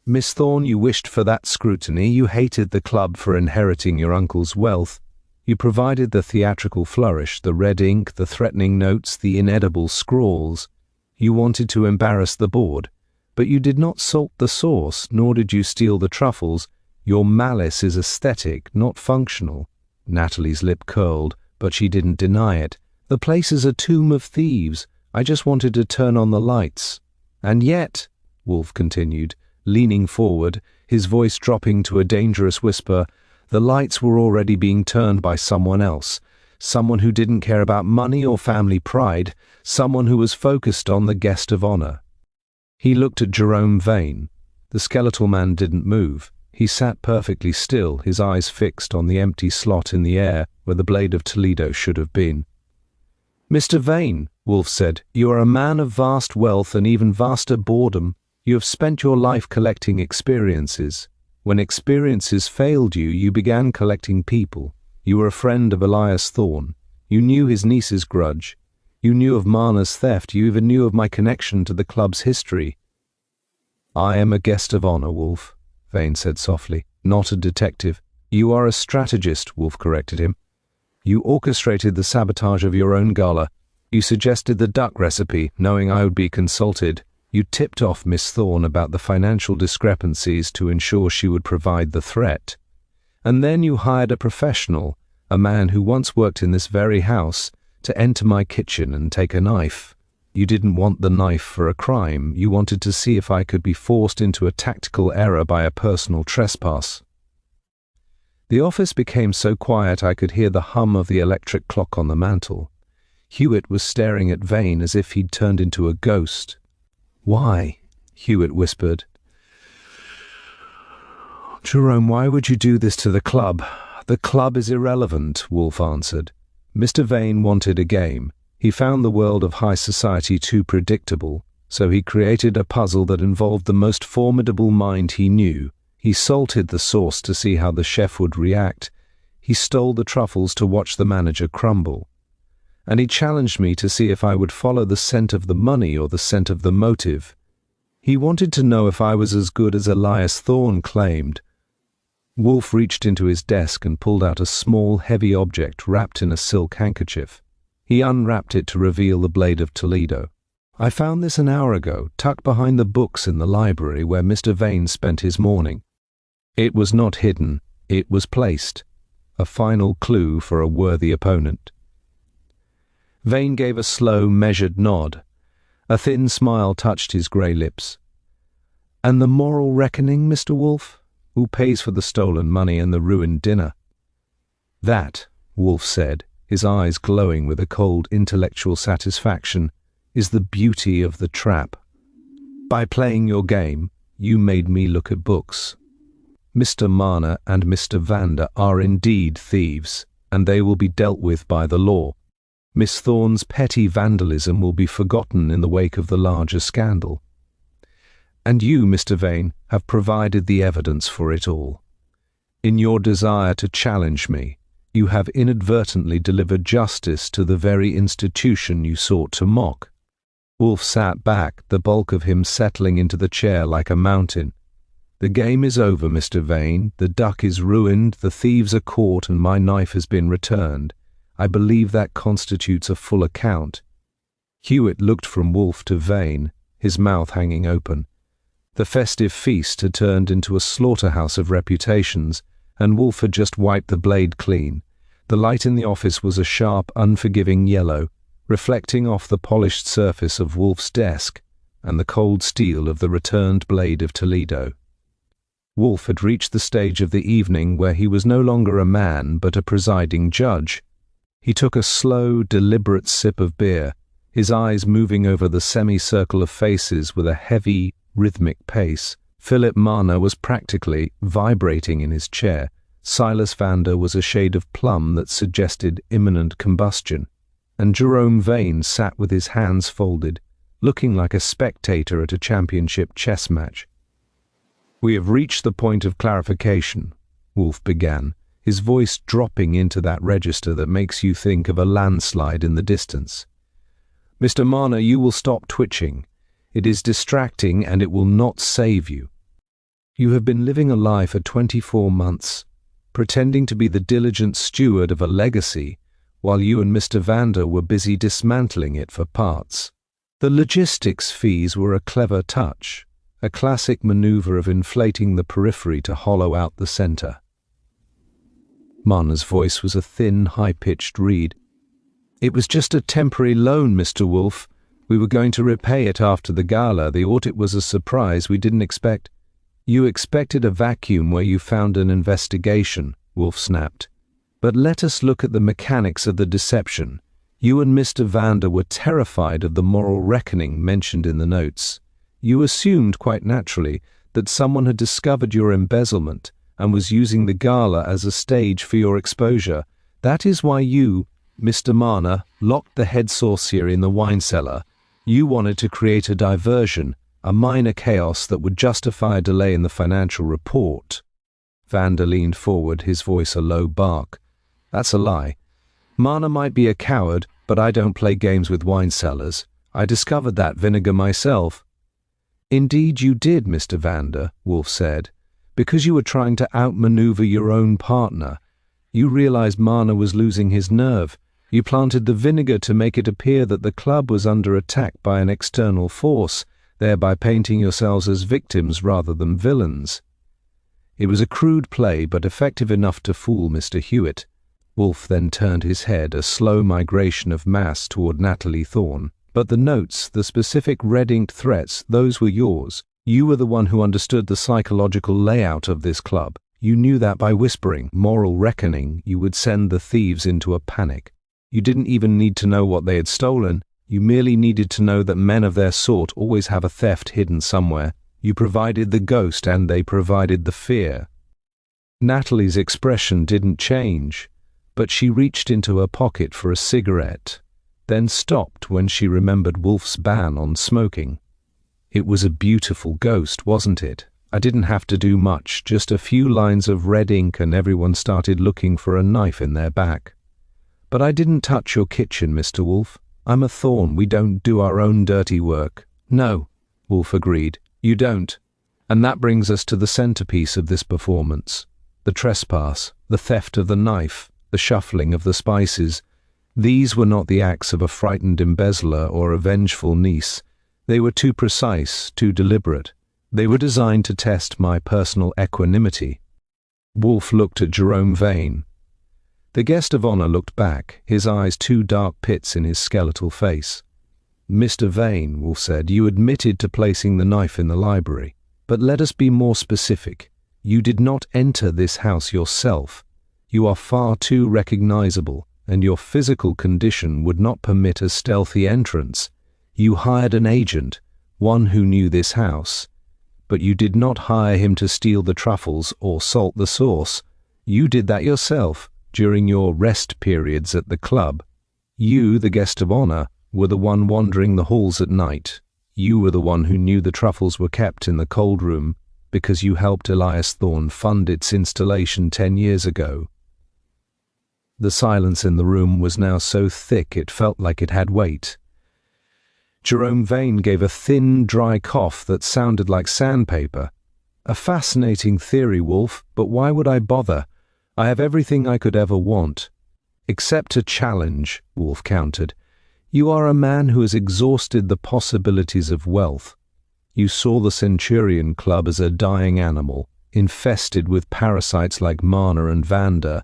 "Miss Thorne, you wished for that scrutiny. You hated the club for inheriting your uncle's wealth. You provided the theatrical flourish, the red ink, the threatening notes, the inedible scrawls. You wanted to embarrass the board, but you did not salt the sauce, nor did you steal the truffles. Your malice is aesthetic, not functional." Natalie's lip curled, but she didn't deny it. "The place is a tomb of thieves. I just wanted to turn on the lights. And yet," Wolfe continued, leaning forward, his voice dropping to a dangerous whisper, "the lights were already being turned by someone else, someone who didn't care about money or family pride, someone who was focused on the guest of honor." He looked at Jerome Vane. The skeletal man didn't move. He sat perfectly still, his eyes fixed on the empty slot in the air where the blade of Toledo should have been. "Mr. Vane," Wolfe said, "you are a man of vast wealth and even vaster boredom. You have spent your life collecting experiences. When experiences failed you, you began collecting people. You were a friend of Elias Thorne. You knew his niece's grudge. You knew of Marner's theft. You even knew of my connection to the club's history." "I am a guest of honor, Wolfe," Vane said softly, "not a detective." "You are a strategist," Wolfe corrected him. "You orchestrated the sabotage of your own gala. You suggested the duck recipe, knowing I would be consulted. You tipped off Miss Thorne about the financial discrepancies to ensure she would provide the threat. And then you hired a professional, a man who once worked in this very house, to enter my kitchen and take a knife. You didn't want the knife for a crime. You wanted to see if I could be forced into a tactical error by a personal trespass. The office became so quiet I could hear the hum of the electric clock on the mantel. Hewitt was staring at Vane as if he'd turned into a ghost. "Why?" Hewitt whispered. "Jerome, why would you do this to the club?" "The club is irrelevant," Wolfe answered. Mr. Vane wanted a game. He found the world of high society too predictable, so he created a puzzle that involved the most formidable mind he knew. He salted the sauce to see how the chef would react. He stole the truffles to watch the manager crumble. And he challenged me to see if I would follow the scent of the money or the scent of the motive. He wanted to know if I was as good as Elias Thorne claimed. Wolfe reached into his desk and pulled out a small, heavy object wrapped in a silk handkerchief. He unwrapped it to reveal the blade of Toledo. "I found this an hour ago, tucked behind the books in the library where Mr. Vane spent his morning." It was not hidden, it was placed. A final clue for a worthy opponent. Vane gave a slow, measured nod. A thin smile touched his grey lips. "And the moral reckoning, Mr. Wolfe? Who pays for the stolen money and the ruined dinner?" "That," Wolfe said, his eyes glowing with a cold intellectual satisfaction, "is the beauty of the trap. By playing your game, you made me look at books. Mr. Marner and Mr. Vander are indeed thieves, and they will be dealt with by the law. Miss Thorne's petty vandalism will be forgotten in the wake of the larger scandal. And you, Mr. Vane, have provided the evidence for it all. In your desire to challenge me, you have inadvertently delivered justice to the very institution you sought to mock." Wolfe sat back, the bulk of him settling into the chair like a mountain. "The game is over, Mr. Vane. The duck is ruined, the thieves are caught, and my knife has been returned. I believe that constitutes a full account." Hewitt looked from Wolfe to Vane, his mouth hanging open. The festive feast had turned into a slaughterhouse of reputations, and Wolfe had just wiped the blade clean. The light in the office was a sharp, unforgiving yellow, reflecting off the polished surface of Wolfe's desk and the cold steel of the returned blade of Toledo. Wolfe had reached the stage of the evening where he was no longer a man but a presiding judge. He took a slow, deliberate sip of beer, his eyes moving over the semicircle of faces with a heavy, rhythmic pace. Philip Marner was practically vibrating in his chair. Silas Vander was a shade of plum that suggested imminent combustion. And Jerome Vane sat with his hands folded, looking like a spectator at a championship chess match. "We have reached the point of clarification," Wolfe began, his voice dropping into that register that makes you think of a landslide in the distance. "Mr. Marner, you will stop twitching. It is distracting and it will not save you. You have been living a lie for 24 months, pretending to be the diligent steward of a legacy, while you and Mr. Vander were busy dismantling it for parts. The logistics fees were a clever touch, a classic maneuver of inflating the periphery to hollow out the center." Marner's voice was a thin, high-pitched reed. "It was just a temporary loan, Mr. Wolfe. We were going to repay it after the gala. The audit was a surprise we didn't expect." "You expected a vacuum where you found an investigation," Wolfe snapped. "But let us look at the mechanics of the deception. You and Mr. Vander were terrified of the moral reckoning mentioned in the notes. You assumed, quite naturally, that someone had discovered your embezzlement and was using the gala as a stage for your exposure. That is why you, Mr. Marner, locked the head saucier in the wine cellar. You wanted to create a diversion, a minor chaos that would justify a delay in the financial report." Vander leaned forward, his voice a low bark. "That's a lie. Marner might be a coward, but I don't play games with wine cellars. I discovered that vinegar myself." "Indeed you did, Mr. Vander," Wolfe said, "because you were trying to outmaneuver your own partner. You realized Marner was losing his nerve, You planted the vinegar to make it appear that the club was under attack by an external force, thereby painting yourselves as victims rather than villains. It was a crude play, but effective enough to fool Mr. Hewitt. Wolfe then turned his head, a slow migration of mass toward Natalie Thorne. But the notes, the specific red-inked threats, those were yours. You were the one who understood the psychological layout of this club. You knew that by whispering, moral reckoning, you would send the thieves into a panic. You didn't even need to know what they had stolen. You merely needed to know that men of their sort always have a theft hidden somewhere. You provided the ghost and they provided the fear. Natalie's expression didn't change, but she reached into her pocket for a cigarette, then stopped when she remembered Wolfe's ban on smoking. It was a beautiful ghost, wasn't it? I didn't have to do much, just a few lines of red ink and everyone started looking for a knife in their back. But I didn't touch your kitchen, Mr. Wolfe. I'm a Thorne, we don't do our own dirty work. No, Wolfe agreed, you don't. And that brings us to the centerpiece of this performance. The trespass, the theft of the knife, the shuffling of the spices. These were not the acts of a frightened embezzler or a vengeful niece. They were too precise, too deliberate. They were designed to test my personal equanimity. Wolfe looked at Jerome Vane. The guest of honor looked back, his eyes two dark pits in his skeletal face. Mr. Vane, Wolfe said, you admitted to placing the knife in the library. But let us be more specific. You did not enter this house yourself. You are far too recognizable, and your physical condition would not permit a stealthy entrance. You hired an agent, one who knew this house. But you did not hire him to steal the truffles or salt the sauce. You did that yourself during your rest periods at the club. You, the guest of honor, were the one wandering the halls at night. You were the one who knew the truffles were kept in the cold room because you helped Elias Thorne fund its installation 10 years ago. The silence in the room was now so thick it felt like it had weight. Jerome Vane gave a thin, dry cough that sounded like sandpaper. A fascinating theory, Wolfe, but why would I bother? I have everything I could ever want. Except a challenge, Wolfe countered. You are a man who has exhausted the possibilities of wealth. You saw the Centurion Club as a dying animal, infested with parasites like Mana and Vanda.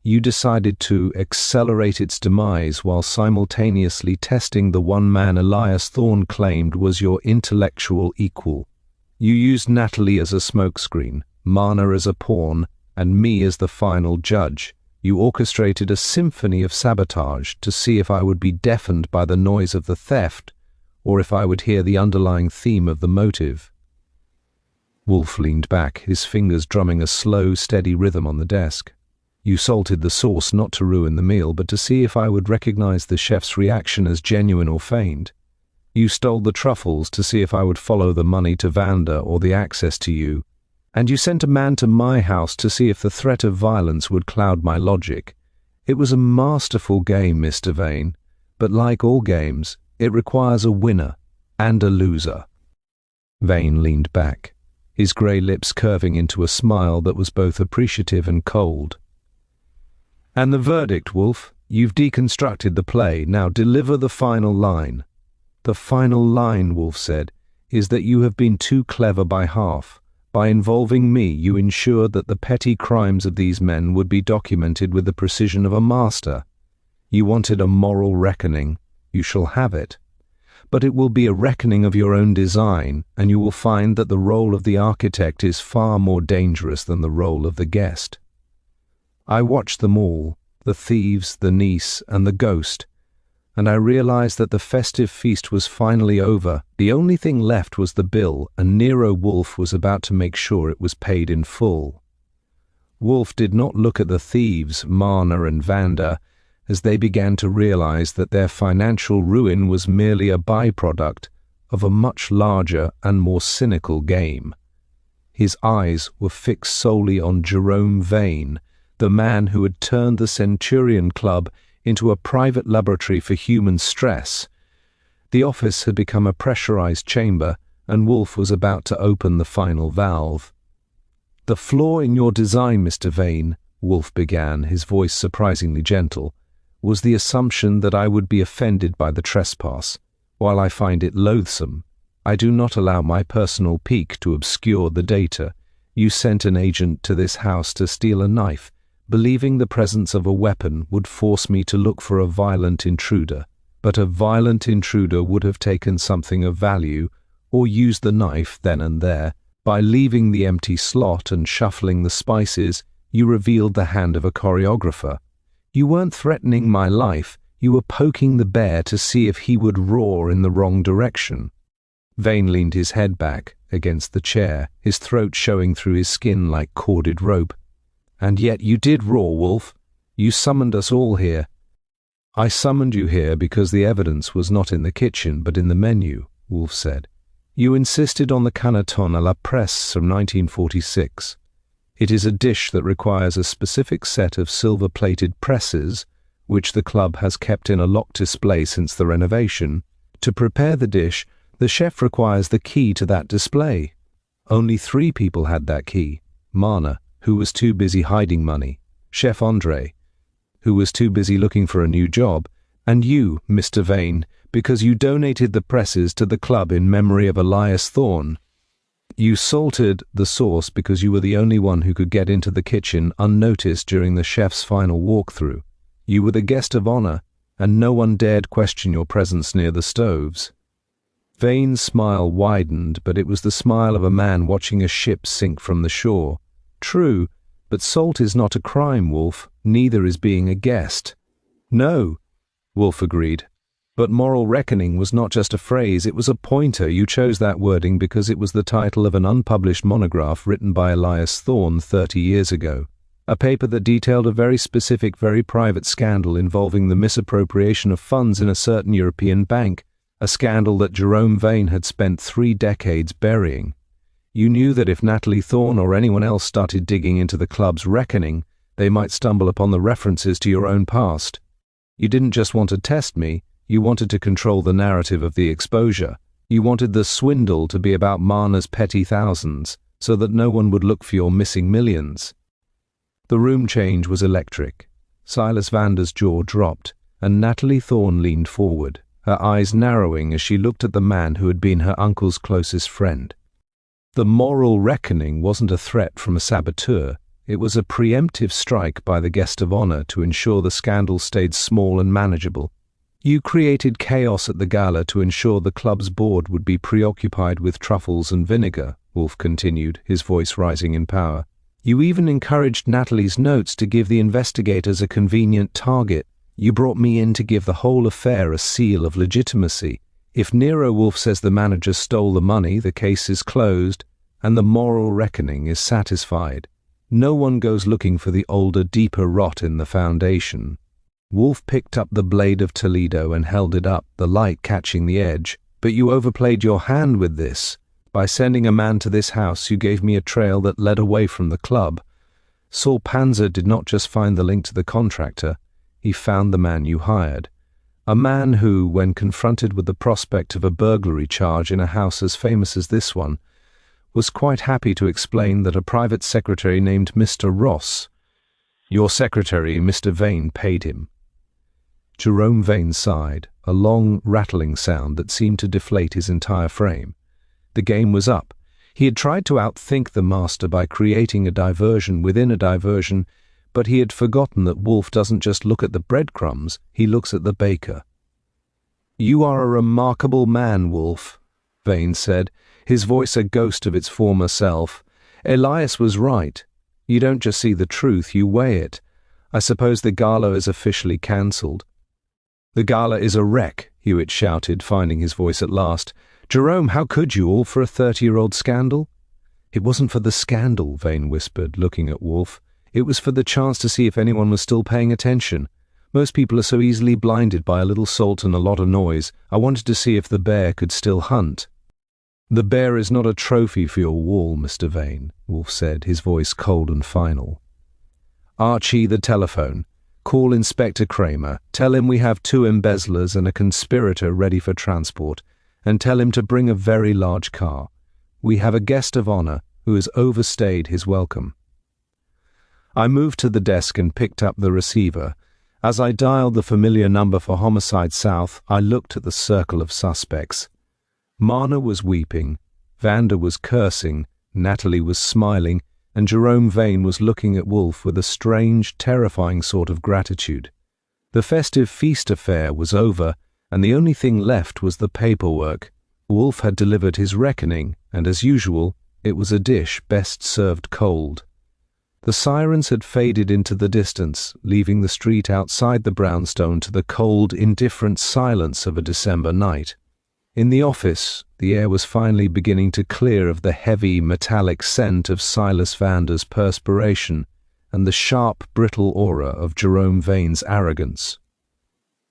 You decided to accelerate its demise while simultaneously testing the one man Elias Thorne claimed was your intellectual equal. You used Natalie as a smokescreen, Mana as a pawn, and me as the final judge. You orchestrated a symphony of sabotage to see if I would be deafened by the noise of the theft, or if I would hear the underlying theme of the motive. Wolfe leaned back, his fingers drumming a slow, steady rhythm on the desk. You salted the sauce not to ruin the meal, but to see if I would recognize the chef's reaction as genuine or feigned. You stole the truffles to see if I would follow the money to Vanda or the access to you. And you sent a man to my house to see if the threat of violence would cloud my logic. It was a masterful game, Mr. Vane, but like all games, it requires a winner and a loser. Vane leaned back, his grey lips curving into a smile that was both appreciative and cold. And the verdict, Wolfe, you've deconstructed the play, now deliver the final line. The final line, Wolfe said, is that you have been too clever by half. By involving me, you ensured that the petty crimes of these men would be documented with the precision of a master. You wanted a moral reckoning. You shall have it. But it will be a reckoning of your own design, and you will find that the role of the architect is far more dangerous than the role of the guest. I watched them all, the thieves, the niece, and the ghost, and I realized that the festive feast was finally over. The only thing left was the bill, and Nero Wolfe was about to make sure it was paid in full. Wolfe did not look at the thieves, Mana and Vanda, as they began to realize that their financial ruin was merely a byproduct of a much larger and more cynical game. His eyes were fixed solely on Jerome Vane, the man who had turned the Centurion Club into a private laboratory for human stress. The office had become a pressurized chamber, and Wolfe was about to open the final valve. "The flaw in your design, Mr. Vane," Wolfe began, his voice surprisingly gentle, was the assumption that I would be offended by the trespass. While I find it loathsome, I do not allow my personal pique to obscure the data. You sent an agent to this house to steal a knife, believing the presence of a weapon would force me to look for a violent intruder. But a violent intruder would have taken something of value, or used the knife then and there. By leaving the empty slot and shuffling the spices, you revealed the hand of a choreographer. You weren't threatening my life, you were poking the bear to see if he would roar in the wrong direction. Vane leaned his head back against the chair, his throat showing through his skin like corded rope. And yet you did roar, Wolfe. You summoned us all here. I summoned you here because the evidence was not in the kitchen but in the menu, Wolfe said. You insisted on the Caneton à la Presse from 1946. It is a dish that requires a specific set of silver-plated presses, which the club has kept in a locked display since the renovation. To prepare the dish, the chef requires the key to that display. Only 3 people had that key. Marna, who was too busy hiding money, Chef André, who was too busy looking for a new job, and you, Mr. Vane, because you donated the presses to the club in memory of Elias Thorne. You salted the sauce because you were the only one who could get into the kitchen unnoticed during the chef's final walkthrough. You were the guest of honor, and no one dared question your presence near the stoves. Vane's smile widened, but it was the smile of a man watching a ship sink from the shore. True, but salt is not a crime, Wolfe. Neither is being a guest. No, Wolfe agreed. But moral reckoning was not just a phrase, it was a pointer. You chose that wording because it was the title of an unpublished monograph written by Elias Thorne 30 years ago. A paper that detailed a very specific, very private scandal involving the misappropriation of funds in a certain European bank, a scandal that Jerome Vane had spent 3 decades burying. You knew that if Natalie Thorne or anyone else started digging into the club's reckoning, they might stumble upon the references to your own past. You didn't just want to test me, you wanted to control the narrative of the exposure. You wanted the swindle to be about Marna's petty thousands, so that no one would look for your missing millions. The room change was electric. Silas Vander's jaw dropped, and Natalie Thorne leaned forward, her eyes narrowing as she looked at the man who had been her uncle's closest friend. The moral reckoning wasn't a threat from a saboteur. It was a preemptive strike by the guest of honor to ensure the scandal stayed small and manageable. You created chaos at the gala to ensure the club's board would be preoccupied with truffles and vinegar, Wolfe continued, his voice rising in power. You even encouraged Natalie's notes to give the investigators a convenient target. You brought me in to give the whole affair a seal of legitimacy. If Nero Wolfe says the manager stole the money, the case is closed, and the moral reckoning is satisfied. No one goes looking for the older, deeper rot in the foundation. Wolfe picked up the blade of Toledo and held it up, the light catching the edge. But you overplayed your hand with this. By sending a man to this house, you gave me a trail that led away from the club. Saul Panzer did not just find the link to the contractor, he found the man you hired. A man who, when confronted with the prospect of a burglary charge in a house as famous as this one, was quite happy to explain that a private secretary named Mr. Ross, your secretary, Mr. Vane, paid him. Jerome Vane sighed, a long, rattling sound that seemed to deflate his entire frame. The game was up. He had tried to outthink the master by creating a diversion within a diversion, but he had forgotten that Wolfe doesn't just look at the breadcrumbs, he looks at the baker. You are a remarkable man, Wolfe, Vane said, his voice a ghost of its former self. Elias was right. You don't just see the truth, you weigh it. I suppose the gala is officially cancelled. The gala is a wreck, Hewitt shouted, finding his voice at last. Jerome, how could you, all for a 30-year-old scandal? It wasn't for the scandal, Vane whispered, looking at Wolfe. It was for the chance to see if anyone was still paying attention. Most people are so easily blinded by a little salt and a lot of noise. I wanted to see if the bear could still hunt. The bear is not a trophy for your wall, Mr. Vane, Wolfe said, his voice cold and final. Archie, the telephone. Call Inspector Cramer. Tell him we have 2 embezzlers and a conspirator ready for transport, and tell him to bring a very large car. We have a guest of honor who has overstayed his welcome. I moved to the desk and picked up the receiver. As I dialed the familiar number for Homicide South, I looked at the circle of suspects. Marna was weeping, Vanda was cursing, Natalie was smiling, and Jerome Vane was looking at Wolfe with a strange, terrifying sort of gratitude. The festive feast affair was over, and the only thing left was the paperwork. Wolfe had delivered his reckoning, and as usual, it was a dish best served cold. The sirens had faded into the distance, leaving the street outside the brownstone to the cold, indifferent silence of a December night. In the office, the air was finally beginning to clear of the heavy, metallic scent of Silas Vander's perspiration and the sharp, brittle aura of Jerome Vane's arrogance.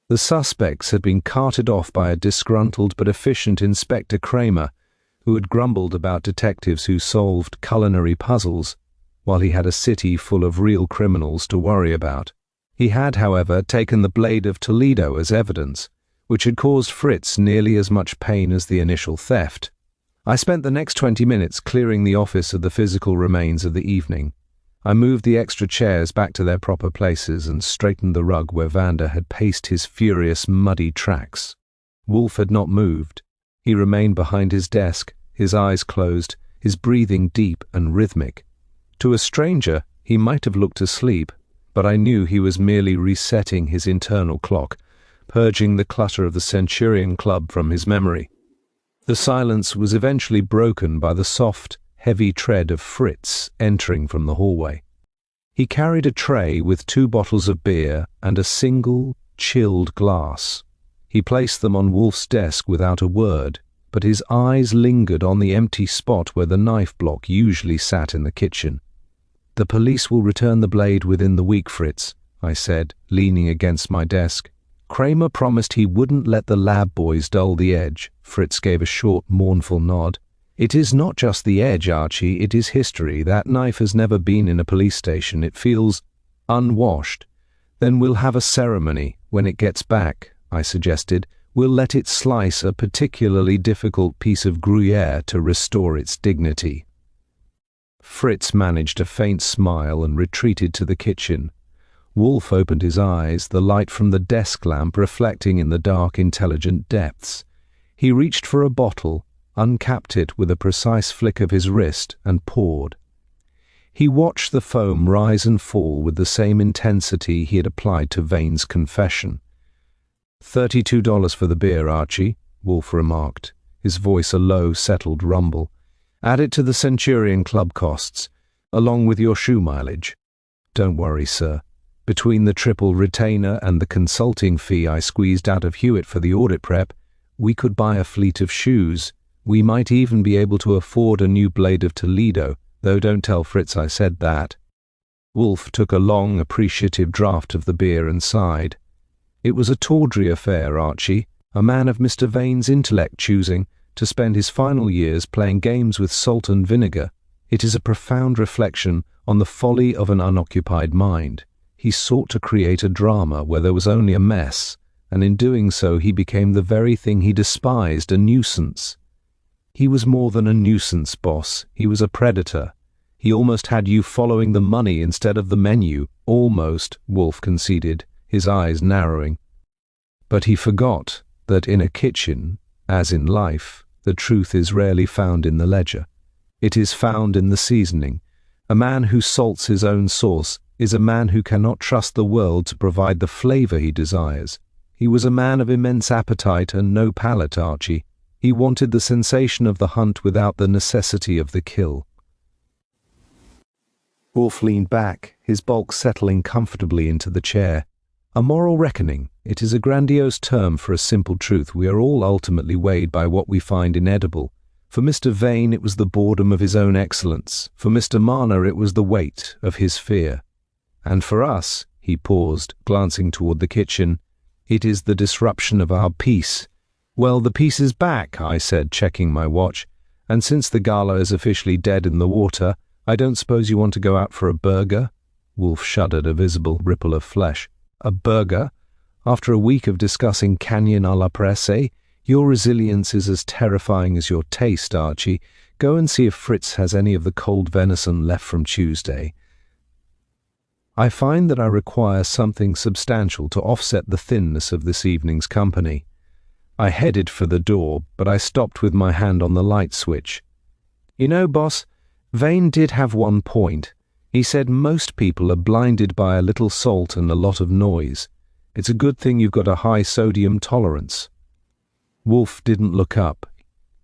The suspects had been carted off by a disgruntled but efficient Inspector Cramer, who had grumbled about detectives who solved culinary puzzles, while he had a city full of real criminals to worry about. He had, however, taken the blade of Toledo as evidence, which had caused Fritz nearly as much pain as the initial theft. I spent the next 20 minutes clearing the office of the physical remains of the evening. I moved the extra chairs back to their proper places and straightened the rug where Vander had paced his furious, muddy tracks. Wolfe had not moved. He remained behind his desk, his eyes closed, his breathing deep and rhythmic. To a stranger, he might have looked asleep, but I knew he was merely resetting his internal clock, purging the clutter of the Centurion Club from his memory. The silence was eventually broken by the soft, heavy tread of Fritz entering from the hallway. He carried a tray with 2 bottles of beer and a single, chilled glass. He placed them on Wolfe's desk without a word, but his eyes lingered on the empty spot where the knife block usually sat in the kitchen. "The police will return the blade within the week, Fritz," I said, leaning against my desk. Cramer promised he wouldn't let the lab boys dull the edge. Fritz gave a short, mournful nod. "It is not just the edge, Archie, it is history. That knife has never been in a police station. It feels unwashed. Then we'll have a ceremony. When it gets back," I suggested, "we'll let it slice a particularly difficult piece of Gruyere to restore its dignity." Fritz managed a faint smile and retreated to the kitchen. Wolfe opened his eyes, the light from the desk lamp reflecting in the dark, intelligent depths. He reached for a bottle, uncapped it with a precise flick of his wrist, and poured. He watched the foam rise and fall with the same intensity he had applied to Vane's confession. $32 for the beer, Archie," Wolfe remarked, his voice a low, settled rumble. "Add it to the Centurion Club costs, along with your shoe mileage." "Don't worry, sir. Between the triple retainer and the consulting fee I squeezed out of Hewitt for the audit prep, we could buy a fleet of shoes. We might even be able to afford a new blade of Toledo, though don't tell Fritz I said that." Wolfe took a long, appreciative draught of the beer and sighed. "It was a tawdry affair, Archie, a man of Mr. Vane's intellect choosing to spend his final years playing games with salt and vinegar. It is a profound reflection on the folly of an unoccupied mind. He sought to create a drama where there was only a mess, and in doing so he became the very thing he despised, a nuisance. He was more than a nuisance, boss. He was a predator. He almost had you following the money instead of the menu. Almost," Wolfe conceded, his eyes narrowing. "But he forgot that in a kitchen, as in life, the truth is rarely found in the ledger. It is found in the seasoning. A man who salts his own sauce is a man who cannot trust the world to provide the flavor he desires. He was a man of immense appetite and no palate, Archie. He wanted the sensation of the hunt without the necessity of the kill." Wolfe leaned back, his bulk settling comfortably into the chair. "A moral reckoning. It is a grandiose term for a simple truth. We are all ultimately weighed by what we find inedible. For Mr. Vane it was the boredom of his own excellence. For Mr. Marner it was the weight of his fear. And for us," he paused, glancing toward the kitchen, "it is the disruption of our peace." "Well, the peace is back," I said, checking my watch. "And since the gala is officially dead in the water, I don't suppose you want to go out for a burger?" Wolfe shuddered, a visible ripple of flesh. "A burger? After a week of discussing Canyon à la Presse? Your resilience is as terrifying as your taste, Archie. Go and see if Fritz has any of the cold venison left from Tuesday." I find that I require something substantial to offset the thinness of this evening's company. I headed for the door, but I stopped with my hand on the light switch. You know, boss, Vane did have one point. He said most people are blinded by a little salt and a lot of noise. It's a good thing you've got a high sodium tolerance. Wolfe didn't look up.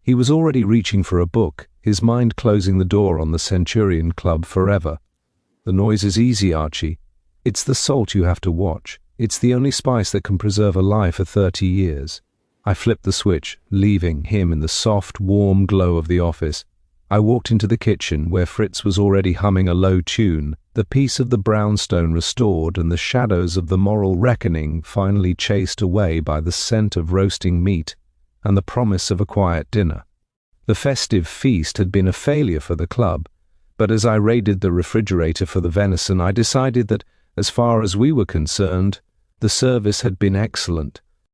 He was already reaching for a book, his mind closing the door on the Centurion Club forever. The noise is easy, Archie. It's the salt you have to watch. It's the only spice that can preserve a lie for 30 years. I flipped the switch, leaving him in the soft, warm glow of the office. I walked into the kitchen, where Fritz was already humming a low tune, the peace of the brownstone restored and the shadows of the moral reckoning finally chased away by the scent of roasting meat and the promise of a quiet dinner. The festive feast had been a failure for the club, but as I raided the refrigerator for the venison, I decided that, as far as we were concerned, the service had been excellent.